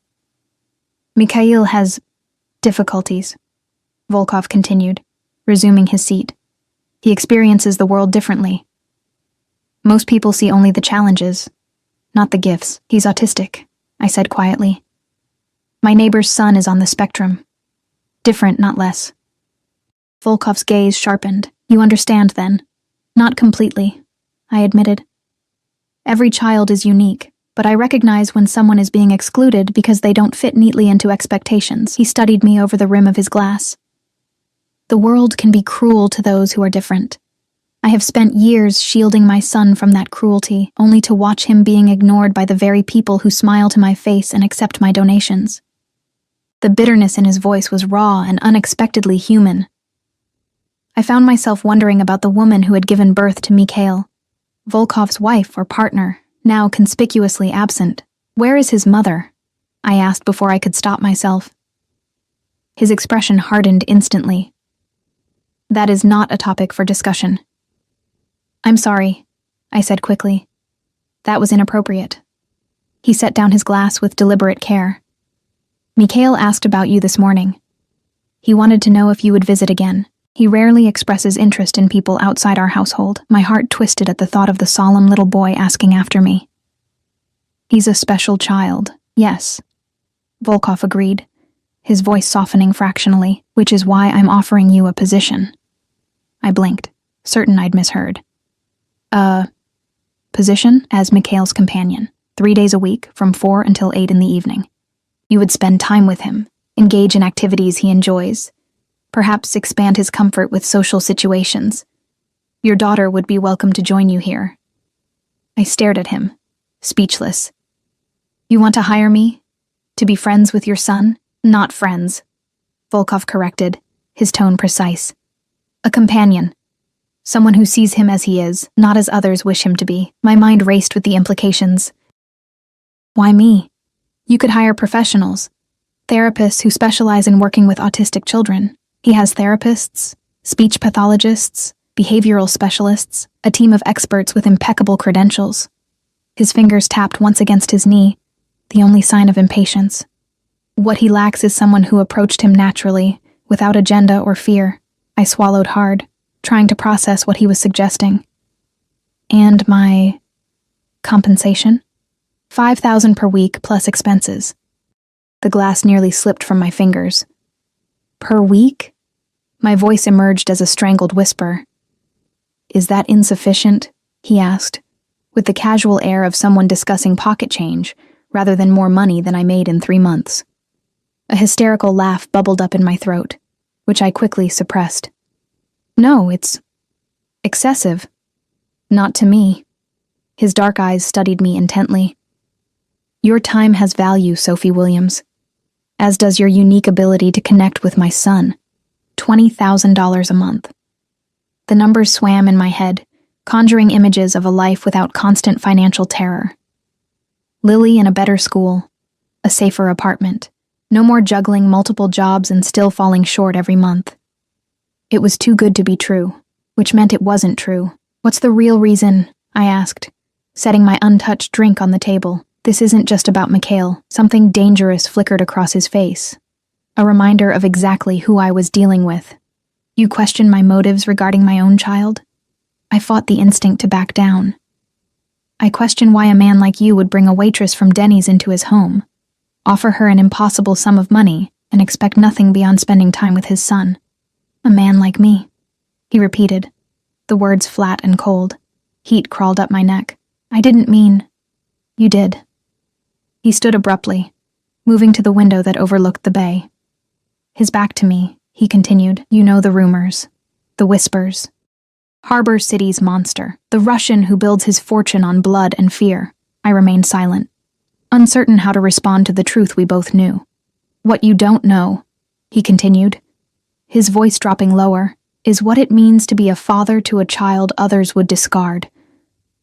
Mikhail has difficulties, Volkov continued, resuming his seat. He experiences the world differently. Most people see only the challenges, not the gifts. He's autistic, I said quietly. My neighbor's son is on the spectrum. Different, not less. Volkov's gaze sharpened. You understand, then? Not completely, I admitted. Every child is unique, but I recognize when someone is being excluded because they don't fit neatly into expectations. He studied me over the rim of his glass. The world can be cruel to those who are different. I have spent years shielding my son from that cruelty, only to watch him being ignored by the very people who smile to my face and accept my donations. The bitterness in his voice was raw and unexpectedly human. I found myself wondering about the woman who had given birth to Mikhail, Volkov's wife or partner, now conspicuously absent. Where is his mother? I asked before I could stop myself. His expression hardened instantly. That is not a topic for discussion. I'm sorry, I said quickly. That was inappropriate. He set down his glass with deliberate care. Mikhail asked about you this morning. He wanted to know if you would visit again. He rarely expresses interest in people outside our household. My heart twisted at the thought of the solemn little boy asking after me. He's a special child, yes. Volkov agreed, his voice softening fractionally, which is why I'm offering you a position. I blinked, certain I'd misheard. Position as Mikhail's companion, 3 days a week from 4 until 8 in the evening. You would spend time with him, engage in activities he enjoys, perhaps expand his comfort with social situations. Your daughter would be welcome to join you here. I stared at him, speechless. You want to hire me? To be friends with your son? Not friends, Volkov corrected, his tone precise. A companion. Someone who sees him as he is, not as others wish him to be. My mind raced with the implications. Why me? You could hire professionals, therapists who specialize in working with autistic children. He has therapists, speech pathologists, behavioral specialists, a team of experts with impeccable credentials. His fingers tapped once against his knee, the only sign of impatience. What he lacks is someone who approached him naturally, without agenda or fear. I swallowed hard, trying to process what he was suggesting. And my compensation? $5,000 per week plus expenses. The glass nearly slipped from my fingers. Per week? My voice emerged as a strangled whisper. Is that insufficient? He asked, with the casual air of someone discussing pocket change, rather than more money than I made in 3 months. A hysterical laugh bubbled up in my throat, which I quickly suppressed. No, it's excessive. Not to me. His dark eyes studied me intently. Your time has value, Sophie Williams, as does your unique ability to connect with my son. $20,000 a month. The numbers swam in my head, conjuring images of a life without constant financial terror. Lily in a better school, a safer apartment, no more juggling multiple jobs and still falling short every month. It was too good to be true, which meant it wasn't true. What's the real reason? I asked, setting my untouched drink on the table. This isn't just about Mikhail. Something dangerous flickered across his face, a reminder of exactly who I was dealing with. You question my motives regarding my own child? I fought the instinct to back down. I question why a man like you would bring a waitress from Denny's into his home, offer her an impossible sum of money, and expect nothing beyond spending time with his son. A man like me, he repeated, the words flat and cold. Heat crawled up my neck. I didn't mean... You did. He stood abruptly, moving to the window that overlooked the bay. His back to me, he continued. You know the rumors, the whispers. Harbor City's monster, the Russian who builds his fortune on blood and fear. I remained silent, uncertain how to respond to the truth we both knew. What you don't know, he continued, his voice dropping lower, is what it means to be a father to a child others would discard.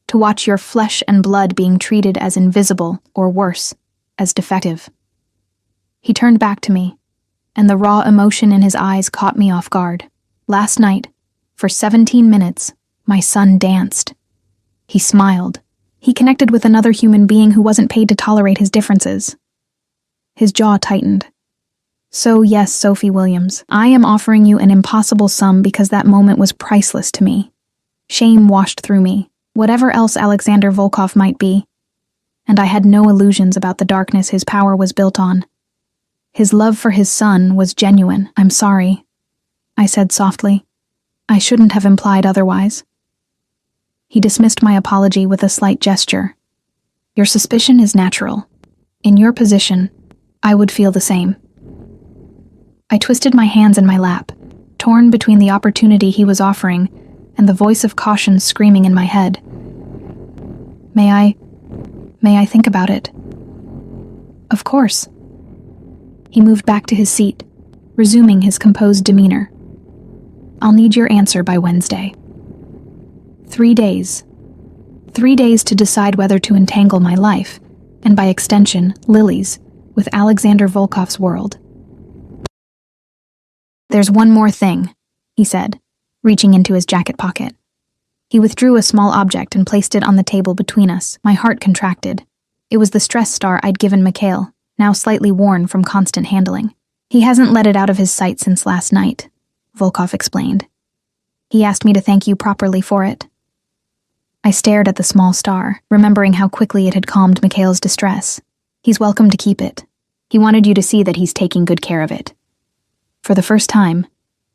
To watch your flesh and blood being treated as invisible, or worse, as defective. He turned back to me, and the raw emotion in his eyes caught me off guard. Last night, for 17 minutes, my son danced. He smiled. He connected with another human being who wasn't paid to tolerate his differences. His jaw tightened. So yes, Sophie Williams, I am offering you an impossible sum because that moment was priceless to me. Shame washed through me, whatever else Alexander Volkov might be, and I had no illusions about the darkness his power was built on. His love for his son was genuine. I'm sorry, I said softly. I shouldn't have implied otherwise. He dismissed my apology with a slight gesture. Your suspicion is natural. In your position, I would feel the same. I twisted my hands in my lap, torn between the opportunity he was offering and the voice of caution screaming in my head. May I think about it? Of course. He moved back to his seat, resuming his composed demeanor. I'll need your answer by Wednesday. 3 days. 3 days to decide whether to entangle my life, and by extension, Lily's, with Alexander Volkov's world. There's one more thing, he said, reaching into his jacket pocket. He withdrew a small object and placed it on the table between us. My heart contracted. It was the stress star I'd given Mikhail, now slightly worn from constant handling. He hasn't let it out of his sight since last night, Volkov explained. He asked me to thank you properly for it. I stared at the small star, remembering how quickly it had calmed Mikhail's distress. He's welcome to keep it. He wanted you to see that he's taking good care of it. For the first time,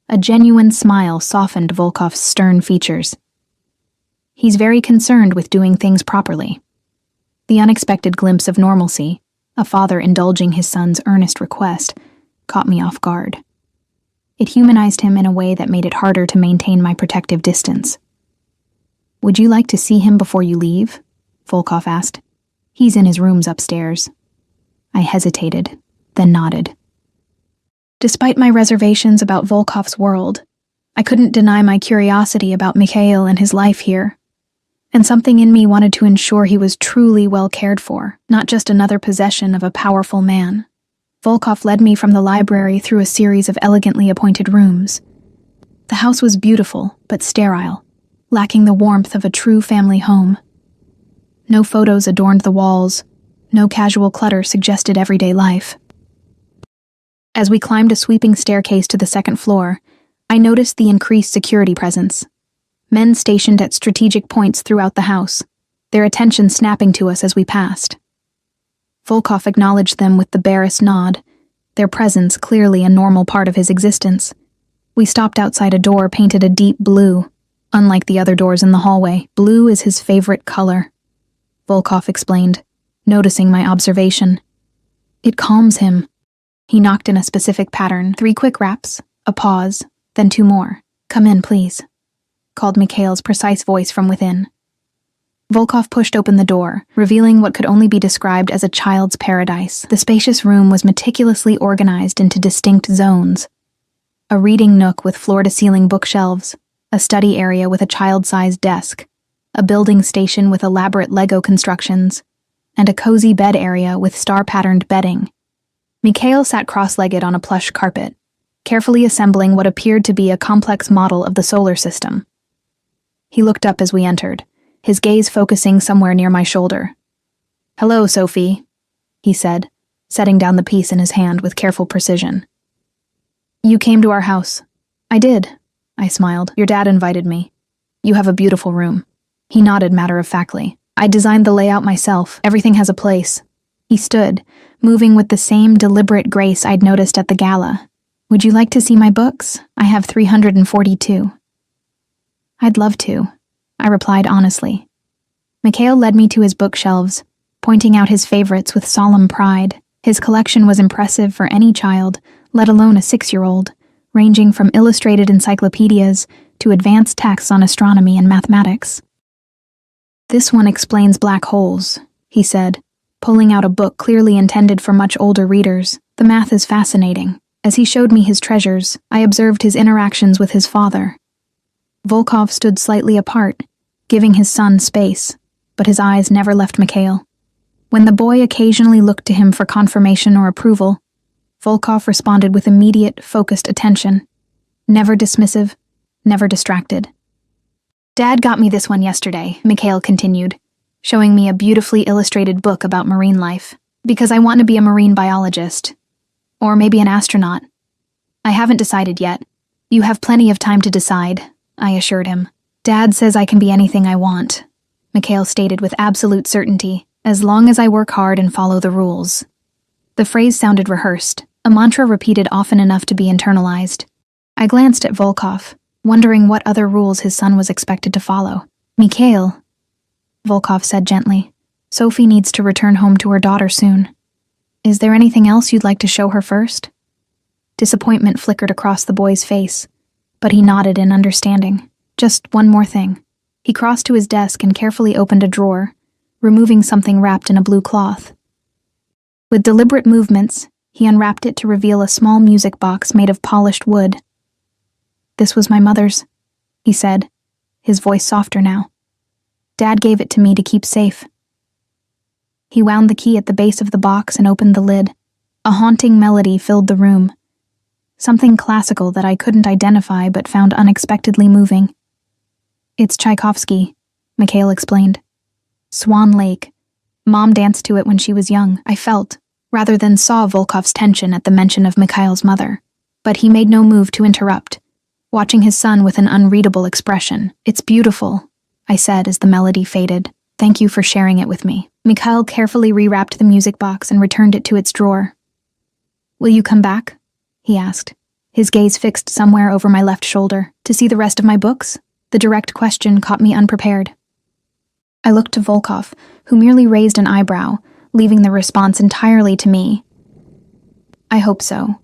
a genuine smile softened Volkov's stern features. He's very concerned with doing things properly. The unexpected glimpse of normalcy, a father indulging his son's earnest request, caught me off guard. It humanized him in a way that made it harder to maintain my protective distance. Would you like to see him before you leave? Volkov asked. He's in his rooms upstairs. I hesitated, then nodded. Despite my reservations about Volkov's world, I couldn't deny my curiosity about Mikhail and his life here. And something in me wanted to ensure he was truly well cared for, not just another possession of a powerful man. Volkov led me from the library through a series of elegantly appointed rooms. The house was beautiful, but sterile, lacking the warmth of a true family home. No photos adorned the walls, no casual clutter suggested everyday life. As we climbed a sweeping staircase to the second floor, I noticed the increased security presence. Men stationed at strategic points throughout the house, their attention snapping to us as we passed. Volkov acknowledged them with the barest nod, their presence clearly a normal part of his existence. We stopped outside a door painted a deep blue. Unlike the other doors in the hallway, blue is his favorite color, Volkov explained, noticing my observation. It calms him. He knocked in a specific pattern, 3 quick raps, a pause, then 2 more. Come in, please, called Mikhail's precise voice from within. Volkov pushed open the door, revealing what could only be described as a child's paradise. The spacious room was meticulously organized into distinct zones. A reading nook with floor-to-ceiling bookshelves, a study area with a child-sized desk, a building station with elaborate Lego constructions, and a cozy bed area with star-patterned bedding. Mikhail sat cross-legged on a plush carpet, carefully assembling what appeared to be a complex model of the solar system. He looked up as we entered, his gaze focusing somewhere near my shoulder. "Hello, Sophie," he said, setting down the piece in his hand with careful precision. "You came to our house." "I did," I smiled. "Your dad invited me. You have a beautiful room." He nodded matter-of-factly. "I designed the layout myself. Everything has a place." He stood, moving with the same deliberate grace I'd noticed at the gala. "Would you like to see my books? I have 342. "I'd love to," I replied honestly. Mikhail led me to his bookshelves, pointing out his favorites with solemn pride. His collection was impressive for any child, let alone a 6-year-old, ranging from illustrated encyclopedias to advanced texts on astronomy and mathematics. "This one explains black holes," he said, pulling out a book clearly intended for much older readers. "The math is fascinating." As he showed me his treasures, I observed his interactions with his father. Volkov stood slightly apart, giving his son space, but his eyes never left Mikhail. When the boy occasionally looked to him for confirmation or approval, Volkov responded with immediate, focused attention. Never dismissive, never distracted. "Dad got me this one yesterday," Mikhail continued, showing me a beautifully illustrated book about marine life, "because I want to be a marine biologist. Or maybe an astronaut. I haven't decided yet. You have plenty of time to decide," I assured him. "Dad says I can be anything I want," Mikhail stated with absolute certainty, "as long as I work hard and follow the rules." The phrase sounded rehearsed, a mantra repeated often enough to be internalized. I glanced at Volkov, wondering what other rules his son was expected to follow. "Mikhail," Volkov said gently, "Sophie needs to return home to her daughter soon. Is there anything else you'd like to show her first?" Disappointment flickered across the boy's face, but he nodded in understanding. "Just one more thing." He crossed to his desk and carefully opened a drawer, removing something wrapped in a blue cloth. With deliberate movements, he unwrapped it to reveal a small music box made of polished wood. "This was my mother's," he said, his voice softer now. "Dad gave it to me to keep safe." He wound the key at the base of the box and opened the lid. A haunting melody filled the room. something classical that I couldn't identify but found unexpectedly moving. "It's Tchaikovsky," Mikhail explained. "Swan Lake. Mom danced to it when she was young." I felt, rather than saw Volkov's tension at the mention of Mikhail's mother, but he made no move to interrupt, watching his son with an unreadable expression. "It's beautiful," I said as the melody faded. "Thank you for sharing it with me." Mikhail carefully rewrapped the music box and returned it to its drawer. "Will you come back?" he asked, his gaze fixed somewhere over my left shoulder. "To see the rest of my books?" The direct question caught me unprepared. I looked to Volkov, who merely raised an eyebrow, leaving the response entirely to me. "I hope so,"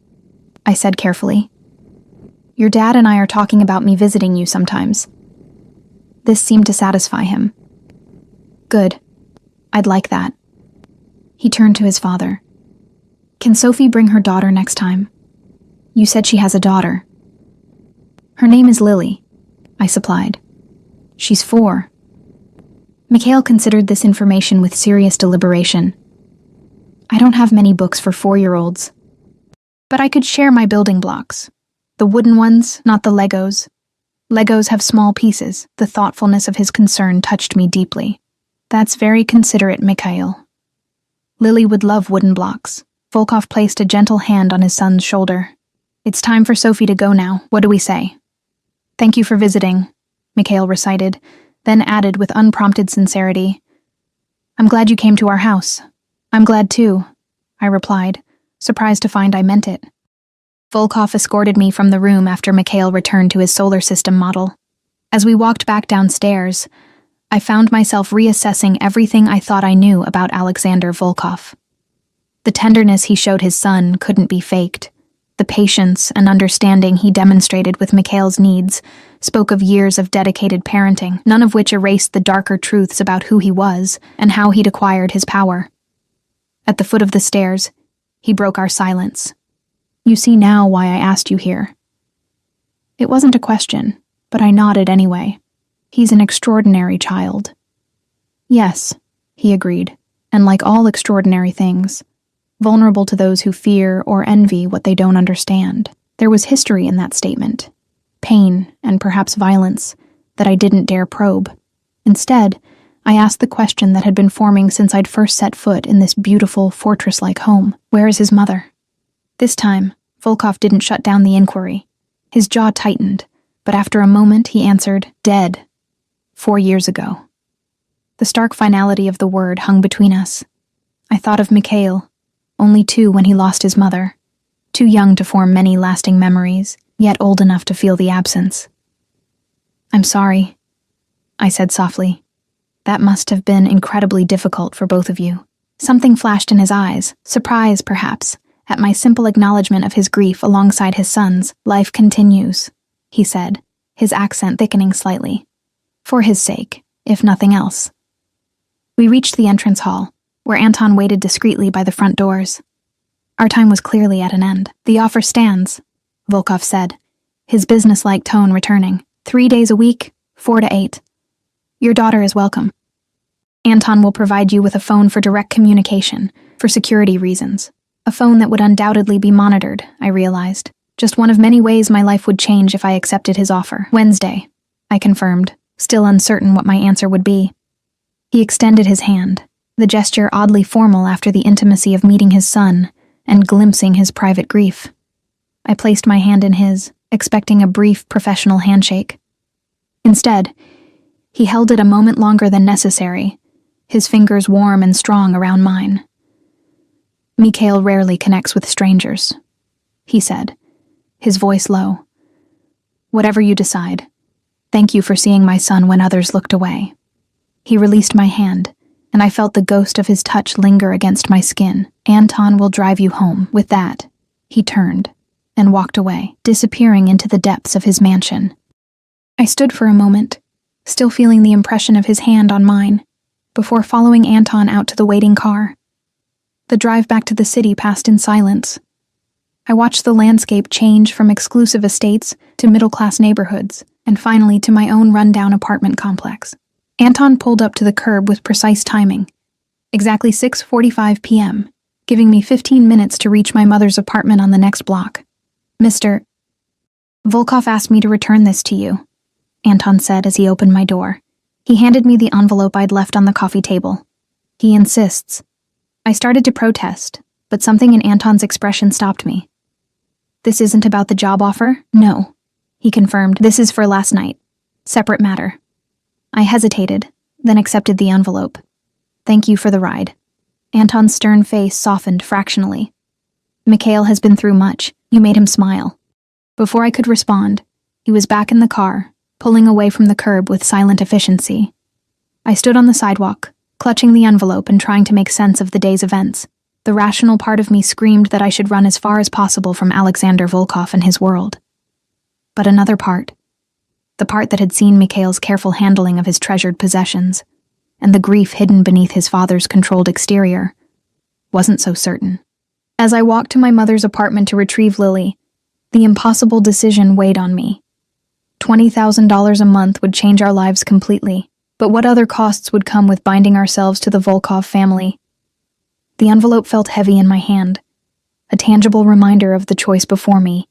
I said carefully. "Your dad and I are talking about me visiting you sometimes." This seemed to satisfy him. "Good. I'd like that." He turned to his father. "Can Sophie bring her daughter next time? You said she has a daughter." "Her name is Lily," I supplied. "She's 4. Mikhail considered this information with serious deliberation. "I don't have many books for 4-year-olds. But I could share my building blocks. The wooden ones, not the Legos. Legos have small pieces." The thoughtfulness of his concern touched me deeply. "That's very considerate, Mikhail. Lily would love wooden blocks." Volkov placed a gentle hand on his son's shoulder. "It's time for Sophie to go now. What do we say?" "Thank you for visiting," Mikhail recited, then added with unprompted sincerity, "I'm glad you came to our house." "I'm glad too," I replied, surprised to find I meant it. Volkov escorted me from the room after Mikhail returned to his solar system model. As we walked back downstairs, I found myself reassessing everything I thought I knew about Alexander Volkov. The tenderness he showed his son couldn't be faked. The patience and understanding he demonstrated with Mikhail's needs spoke of years of dedicated parenting, none of which erased the darker truths about who he was and how he'd acquired his power. At the foot of the stairs, he broke our silence. "You see now why I asked you here." It wasn't a question, but I nodded anyway. "He's an extraordinary child." "Yes," he agreed, "and like all extraordinary things, vulnerable to those who fear or envy what they don't understand." There was history in that statement, pain and perhaps violence, that I didn't dare probe. Instead, I asked the question that had been forming since I'd first set foot in this beautiful, fortress-like home. "Where is his mother?" This time, Volkov didn't shut down the inquiry. His jaw tightened, but after a moment he answered, "Dead. 4 years ago." The stark finality of the word hung between us. I thought of Mikhail, only 2 when he lost his mother, too young to form many lasting memories, yet old enough to feel the absence. "I'm sorry," I said softly. "That must have been incredibly difficult for both of you." Something flashed in his eyes, surprise perhaps, at my simple acknowledgement of his grief alongside his son's. "Life continues," he said, his accent thickening slightly. "For his sake, if nothing else." We reached the entrance hall, where Anton waited discreetly by the front doors. Our time was clearly at an end. "The offer stands," Volkov said, his businesslike tone returning. 3 days a week, 4 to 8. Your daughter is welcome. Anton will provide you with a phone for direct communication, for security reasons. A phone that would undoubtedly be monitored, I realized. Just one of many ways my life would change if I accepted his offer. "Wednesday," I confirmed, still uncertain what my answer would be. He extended his hand, the gesture oddly formal after the intimacy of meeting his son and glimpsing his private grief. I placed my hand in his, expecting a brief professional handshake. Instead, he held it a moment longer than necessary, his fingers warm and strong around mine. "Mikhail rarely connects with strangers," he said, his voice low. "Whatever you decide, thank you for seeing my son when others looked away." He released my hand, and I felt the ghost of his touch linger against my skin. "Anton will drive you home." With that, he turned and walked away, disappearing into the depths of his mansion. I stood for a moment, still feeling the impression of his hand on mine, before following Anton out to the waiting car. The drive back to the city passed in silence. I watched the landscape change from exclusive estates to middle-class neighborhoods, and finally to my own rundown apartment complex. Anton pulled up to the curb with precise timing, exactly 6:45 p.m., giving me 15 minutes to reach my mother's apartment on the next block. Mr. Volkov asked me to return this to you, Anton said as he opened my door. He handed me the envelope I'd left on the coffee table. He insists. I started to protest, but something in Anton's expression stopped me. This isn't about the job offer? No, he confirmed. This is for last night. Separate matter. I hesitated, then accepted the envelope. Thank you for the ride. Anton's stern face softened fractionally. Mikhail has been through much. You made him smile. Before I could respond, he was back in the car, pulling away from the curb with silent efficiency. I stood on the sidewalk, clutching the envelope and trying to make sense of the day's events. The rational part of me screamed that I should run as far as possible from Alexander Volkov and his world. But another part, the part that had seen Mikhail's careful handling of his treasured possessions, and the grief hidden beneath his father's controlled exterior, wasn't so certain. As I walked to my mother's apartment to retrieve Lily, the impossible decision weighed on me. $20,000 a month would change our lives completely, but what other costs would come with binding ourselves to the Volkov family? The envelope felt heavy in my hand, a tangible reminder of the choice before me,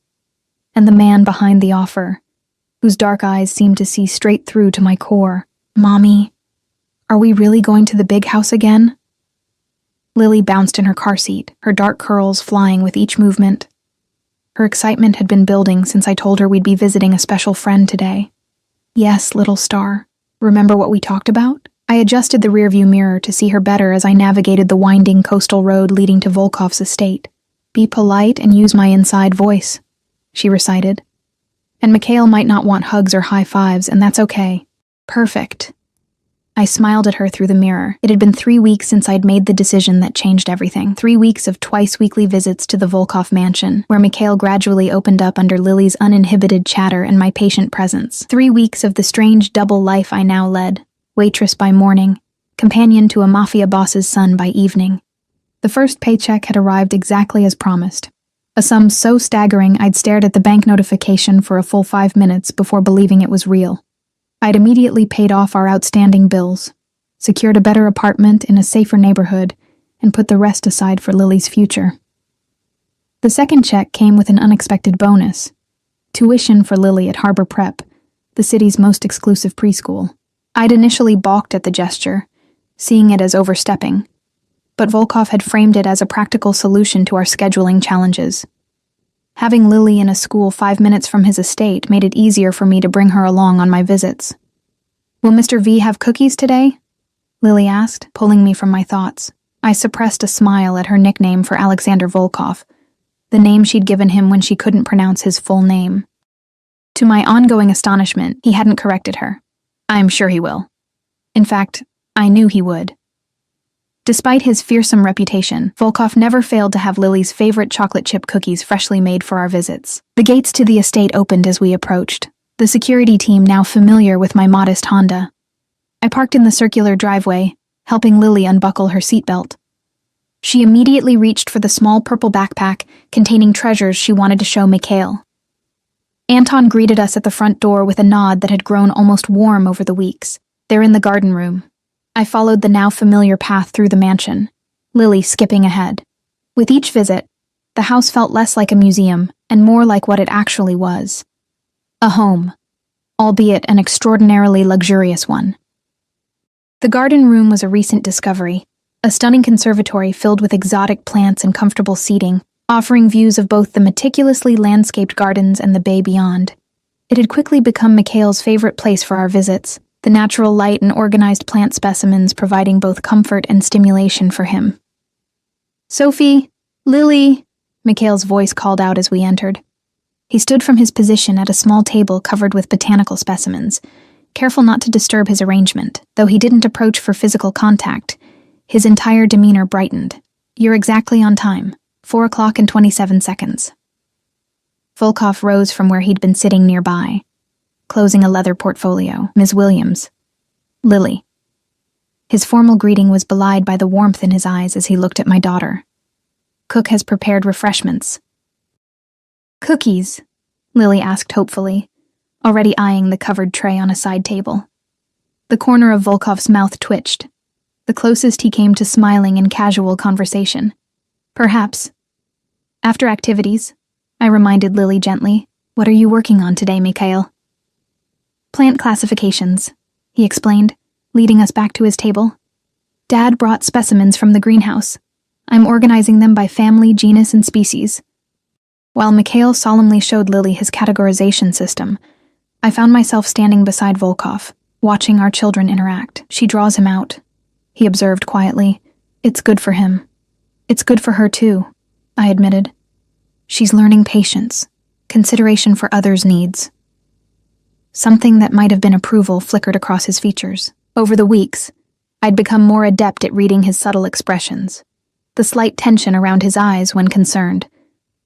and the man behind the offer, whose dark eyes seemed to see straight through to my core. Mommy, are we really going to the big house again? Lily bounced in her car seat, her dark curls flying with each movement. Her excitement had been building since I told her we'd be visiting a special friend today. Yes, little star. Remember what we talked about? I adjusted the rearview mirror to see her better as I navigated the winding coastal road leading to Volkov's estate. Be polite and use my inside voice, she recited. And Mikhail might not want hugs or high fives, and that's okay. Perfect. I smiled at her through the mirror. It had been 3 weeks since I'd made the decision that changed everything. 3 weeks of twice-weekly visits to the Volkov mansion, where Mikhail gradually opened up under Lily's uninhibited chatter and my patient presence. 3 weeks of the strange double life I now led, waitress by morning, companion to a Mafia boss's son by evening. The first paycheck had arrived exactly as promised. A sum so staggering I'd stared at the bank notification for a full 5 minutes before believing it was real. I'd immediately paid off our outstanding bills, secured a better apartment in a safer neighborhood, and put the rest aside for Lily's future. The second check came with an unexpected bonus: tuition for Lily at Harbor Prep, the city's most exclusive preschool. I'd initially balked at the gesture, seeing it as overstepping, but Volkov had framed it as a practical solution to our scheduling challenges. Having Lily in a school 5 minutes from his estate made it easier for me to bring her along on my visits. Will Mr. V have cookies today? Lily asked, pulling me from my thoughts. I suppressed a smile at her nickname for Alexander Volkov, the name she'd given him when she couldn't pronounce his full name. To my ongoing astonishment, he hadn't corrected her. I'm sure he will. In fact, I knew he would. Despite his fearsome reputation, Volkov never failed to have Lily's favorite chocolate chip cookies freshly made for our visits. The gates to the estate opened as we approached, the security team now familiar with my modest Honda. I parked in the circular driveway, helping Lily unbuckle her seatbelt. She immediately reached for the small purple backpack containing treasures she wanted to show Mikhail. Anton greeted us at the front door with a nod that had grown almost warm over the weeks. They're in the garden room. I followed the now familiar path through the mansion, Lily skipping ahead. With each visit, the house felt less like a museum and more like what it actually was. A home, albeit an extraordinarily luxurious one. The garden room was a recent discovery, a stunning conservatory filled with exotic plants and comfortable seating, offering views of both the meticulously landscaped gardens and the bay beyond. It had quickly become Mikhail's favorite place for our visits, the natural light and organized plant specimens providing both comfort and stimulation for him. Sophie, Lily, Mikhail's voice called out as we entered. He stood from his position at a small table covered with botanical specimens, careful not to disturb his arrangement. Though he didn't approach for physical contact, his entire demeanor brightened. You're exactly on time, 4:27. Volkov rose from where he'd been sitting nearby, closing a leather portfolio. Ms. Williams. Lily. His formal greeting was belied by the warmth in his eyes as he looked at my daughter. Cook has prepared refreshments. Cookies? Lily asked hopefully, already eyeing the covered tray on a side table. The corner of Volkov's mouth twitched, the closest he came to smiling in casual conversation. Perhaps. After activities, I reminded Lily gently. What are you working on today, Mikhail? Plant classifications, he explained, leading us back to his table. Dad brought specimens from the greenhouse. I'm organizing them by family, genus, and species. While Mikhail solemnly showed Lily his categorization system, I found myself standing beside Volkov, watching our children interact. She draws him out, he observed quietly. It's good for him. It's good for her too, I admitted. She's learning patience, consideration for others' needs. Something that might have been approval flickered across his features. Over the weeks, I'd become more adept at reading his subtle expressions. The slight tension around his eyes when concerned,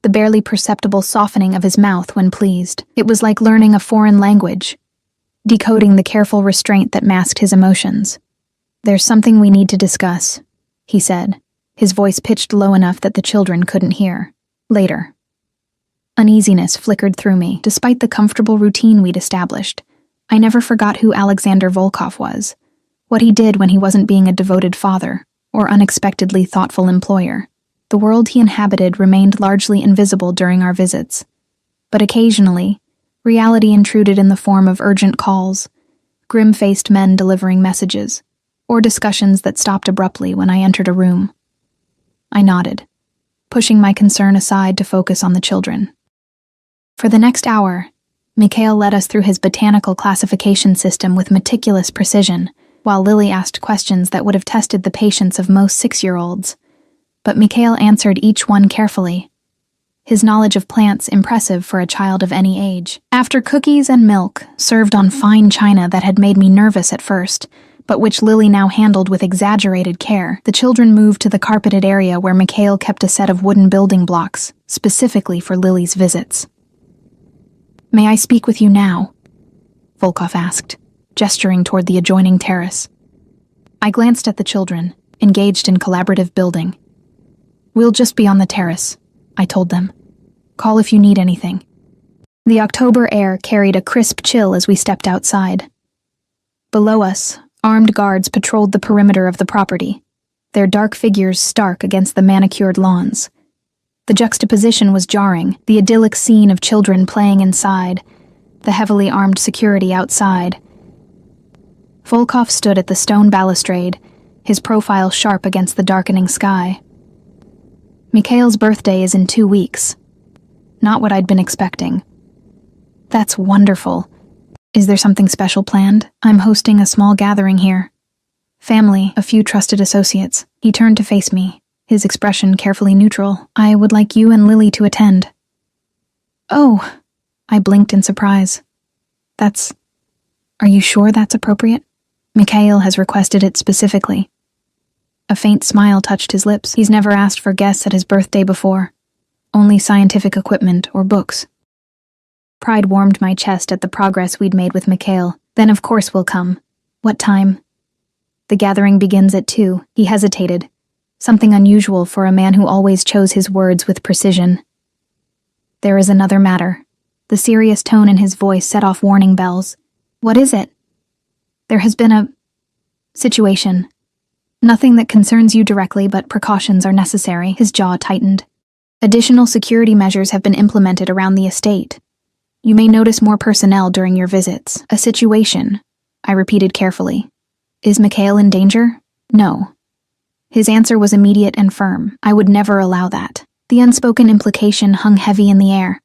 the barely perceptible softening of his mouth when pleased. It was like learning a foreign language, decoding the careful restraint that masked his emotions. There's something we need to discuss, he said, his voice pitched low enough that the children couldn't hear. Later. Uneasiness flickered through me. Despite the comfortable routine we'd established, I never forgot who Alexander Volkov was, what he did when he wasn't being a devoted father or unexpectedly thoughtful employer. The world he inhabited remained largely invisible during our visits, but occasionally, reality intruded in the form of urgent calls, grim-faced men delivering messages, or discussions that stopped abruptly when I entered a room. I nodded, pushing my concern aside to focus on the children. For the next hour, Mikhail led us through his botanical classification system with meticulous precision, while Lily asked questions that would have tested the patience of most 6-year-olds. But Mikhail answered each one carefully, his knowledge of plants impressive for a child of any age. After cookies and milk, served on fine china that had made me nervous at first, but which Lily now handled with exaggerated care, the children moved to the carpeted area where Mikhail kept a set of wooden building blocks, specifically for Lily's visits. May I speak with you now? Volkov asked, gesturing toward the adjoining terrace. I glanced at the children, engaged in collaborative building. We'll just be on the terrace, I told them. Call if you need anything. The October air carried a crisp chill as we stepped outside. Below us, armed guards patrolled the perimeter of the property, their dark figures stark against the manicured lawns. The juxtaposition was jarring, the idyllic scene of children playing inside, the heavily armed security outside. Volkov stood at the stone balustrade, his profile sharp against the darkening sky. Mikhail's birthday is in 2 weeks. Not what I'd been expecting. That's wonderful. Is there something special planned? I'm hosting a small gathering here. Family, a few trusted associates. He turned to face me, his expression carefully neutral. I would like you and Lily to attend. Oh, I blinked in surprise. Are you sure that's appropriate? Mikhail has requested it specifically. A faint smile touched his lips. He's never asked for guests at his birthday before. Only scientific equipment or books. Pride warmed my chest at the progress we'd made with Mikhail. Then of course we'll come. What time? The gathering begins at 2. He hesitated. Something unusual for a man who always chose his words with precision. There is another matter. The serious tone in his voice set off warning bells. What is it? There has been a situation. Nothing that concerns you directly, but precautions are necessary. His jaw tightened. Additional security measures have been implemented around the estate. You may notice more personnel during your visits. A situation, I repeated carefully. Is Mikhail in danger? No. His answer was immediate and firm. I would never allow that. The unspoken implication hung heavy in the air.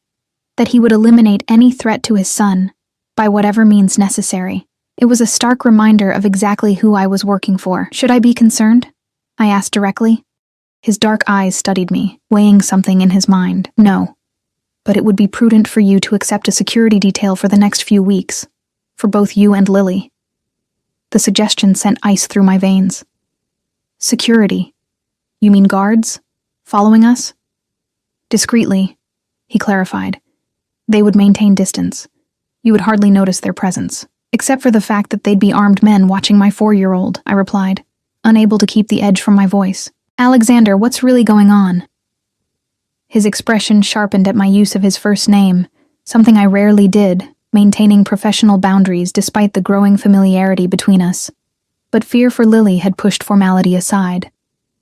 That he would eliminate any threat to his son, by whatever means necessary. It was a stark reminder of exactly who I was working for. Should I be concerned? I asked directly. His dark eyes studied me, weighing something in his mind. No. But it would be prudent for you to accept a security detail for the next few weeks. For both you and Lily. The suggestion sent ice through my veins. Security? You mean guards? Following us? Discreetly, he clarified. They would maintain distance. You would hardly notice their presence. Except for the fact that they'd be armed men watching my 4-year-old, I replied, unable to keep the edge from my voice. Alexander, what's really going on? His expression sharpened at my use of his first name, something I rarely did, maintaining professional boundaries despite the growing familiarity between us. But fear for Lily had pushed formality aside.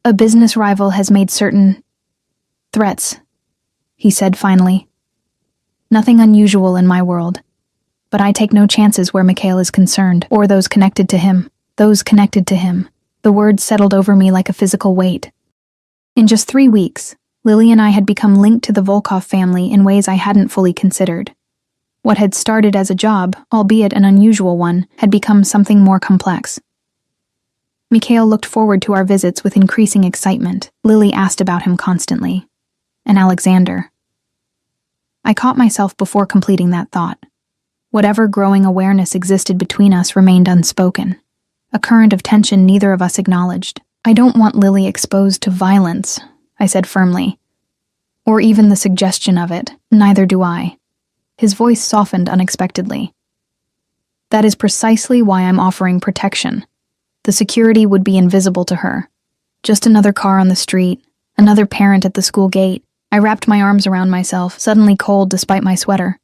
A business rival has made certain threats, he said finally. Nothing unusual in my world. But I take no chances where Mikhail is concerned, or those connected to him. Those connected to him. The words settled over me like a physical weight. In just 3 weeks, Lily and I had become linked to the Volkov family in ways I hadn't fully considered. What had started as a job, albeit an unusual one, had become something more complex. Mikhail looked forward to our visits with increasing excitement. Lily asked about him constantly. And Alexander. I caught myself before completing that thought. Whatever growing awareness existed between us remained unspoken. A current of tension neither of us acknowledged. I don't want Lily exposed to violence, I said firmly. Or even the suggestion of it, neither do I. His voice softened unexpectedly. That is precisely why I'm offering protection. The security would be invisible to her. Just another car on the street, another parent at the school gate. I wrapped my arms around myself, suddenly cold despite my sweater.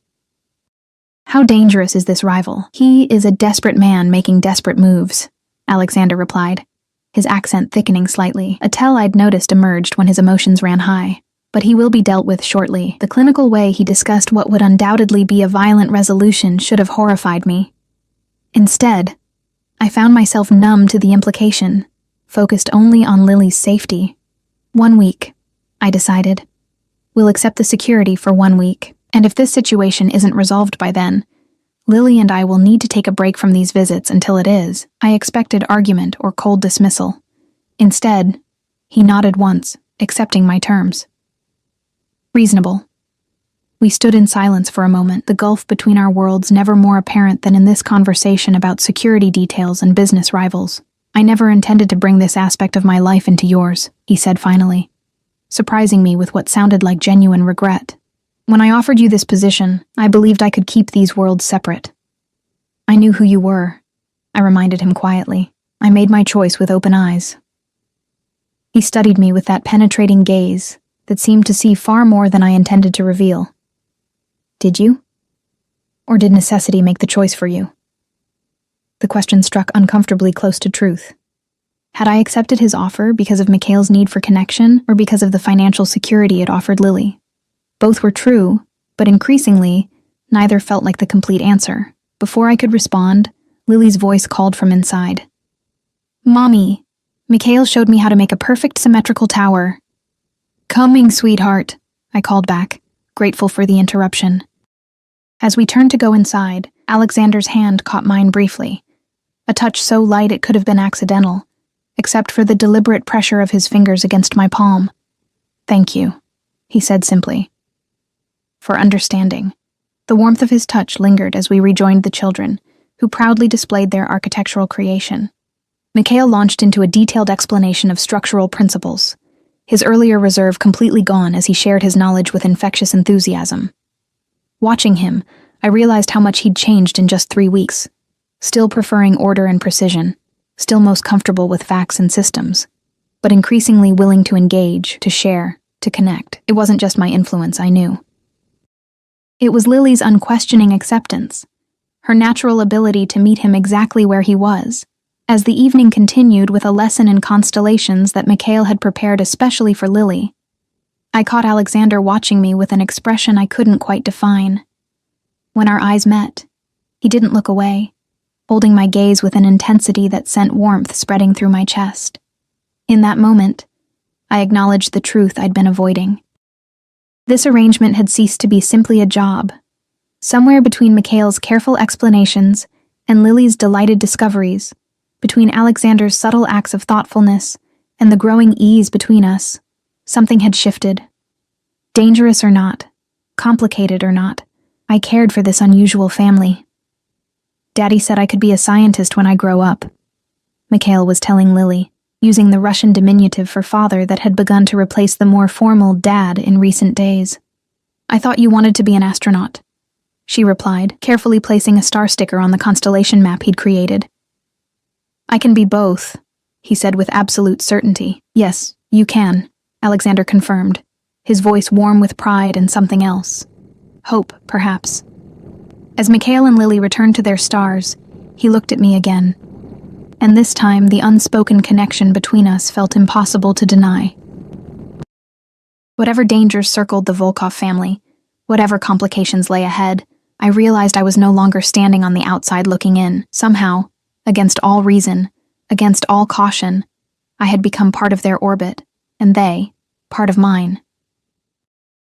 How dangerous is this rival? He is a desperate man making desperate moves, Alexander replied, his accent thickening slightly. A tell I'd noticed emerged when his emotions ran high. But he will be dealt with shortly. The clinical way he discussed what would undoubtedly be a violent resolution should have horrified me. Instead, I found myself numb to the implication, focused only on Lily's safety. 1 week, I decided. We'll accept the security for 1 week, and if this situation isn't resolved by then, Lily and I will need to take a break from these visits until it is. I expected argument or cold dismissal. Instead, he nodded once, accepting my terms. Reasonable. We stood in silence for a moment, the gulf between our worlds never more apparent than in this conversation about security details and business rivals. I never intended to bring this aspect of my life into yours, he said finally, surprising me with what sounded like genuine regret. When I offered you this position, I believed I could keep these worlds separate. I knew who you were, I reminded him quietly. I made my choice with open eyes. He studied me with that penetrating gaze that seemed to see far more than I intended to reveal. Did you? Or did necessity make the choice for you? The question struck uncomfortably close to truth. Had I accepted his offer because of Mikhail's need for connection or because of the financial security it offered Lily? Both were true, but increasingly, neither felt like the complete answer. Before I could respond, Lily's voice called from inside. Mommy, Mikhail showed me how to make a perfect symmetrical tower. Coming, sweetheart, I called back, grateful for the interruption. As we turned to go inside, Alexander's hand caught mine briefly, a touch so light it could have been accidental, except for the deliberate pressure of his fingers against my palm. Thank you, he said simply. For understanding. The warmth of his touch lingered as we rejoined the children, who proudly displayed their architectural creation. Mikhail launched into a detailed explanation of structural principles, his earlier reserve completely gone as he shared his knowledge with infectious enthusiasm. Watching him, I realized how much he'd changed in just 3 weeks, still preferring order and precision, still most comfortable with facts and systems, but increasingly willing to engage, to share, to connect. It wasn't just my influence, I knew. It was Lily's unquestioning acceptance, her natural ability to meet him exactly where he was. As the evening continued with a lesson in constellations that Mikhail had prepared especially for Lily, I caught Alexander watching me with an expression I couldn't quite define. When our eyes met, he didn't look away, holding my gaze with an intensity that sent warmth spreading through my chest. In that moment, I acknowledged the truth I'd been avoiding. This arrangement had ceased to be simply a job. Somewhere between Mikhail's careful explanations and Lily's delighted discoveries, between Alexander's subtle acts of thoughtfulness and the growing ease between us, something had shifted. Dangerous or not, complicated or not, I cared for this unusual family. Daddy said I could be a scientist when I grow up, Mikhail was telling Lily, using the Russian diminutive for father that had begun to replace the more formal dad in recent days. I thought you wanted to be an astronaut, she replied, carefully placing a star sticker on the constellation map he'd created. I can be both, he said with absolute certainty. Yes, you can, Alexander confirmed, his voice warm with pride and something else. Hope, perhaps. As Mikhail and Lily returned to their stars, he looked at me again. And this time the unspoken connection between us felt impossible to deny. Whatever dangers circled the Volkov family, Whatever complications lay ahead, I realized I was no longer standing on the outside looking in. Somehow, against all reason, against all caution, I had become part of their orbit, and they, part of mine.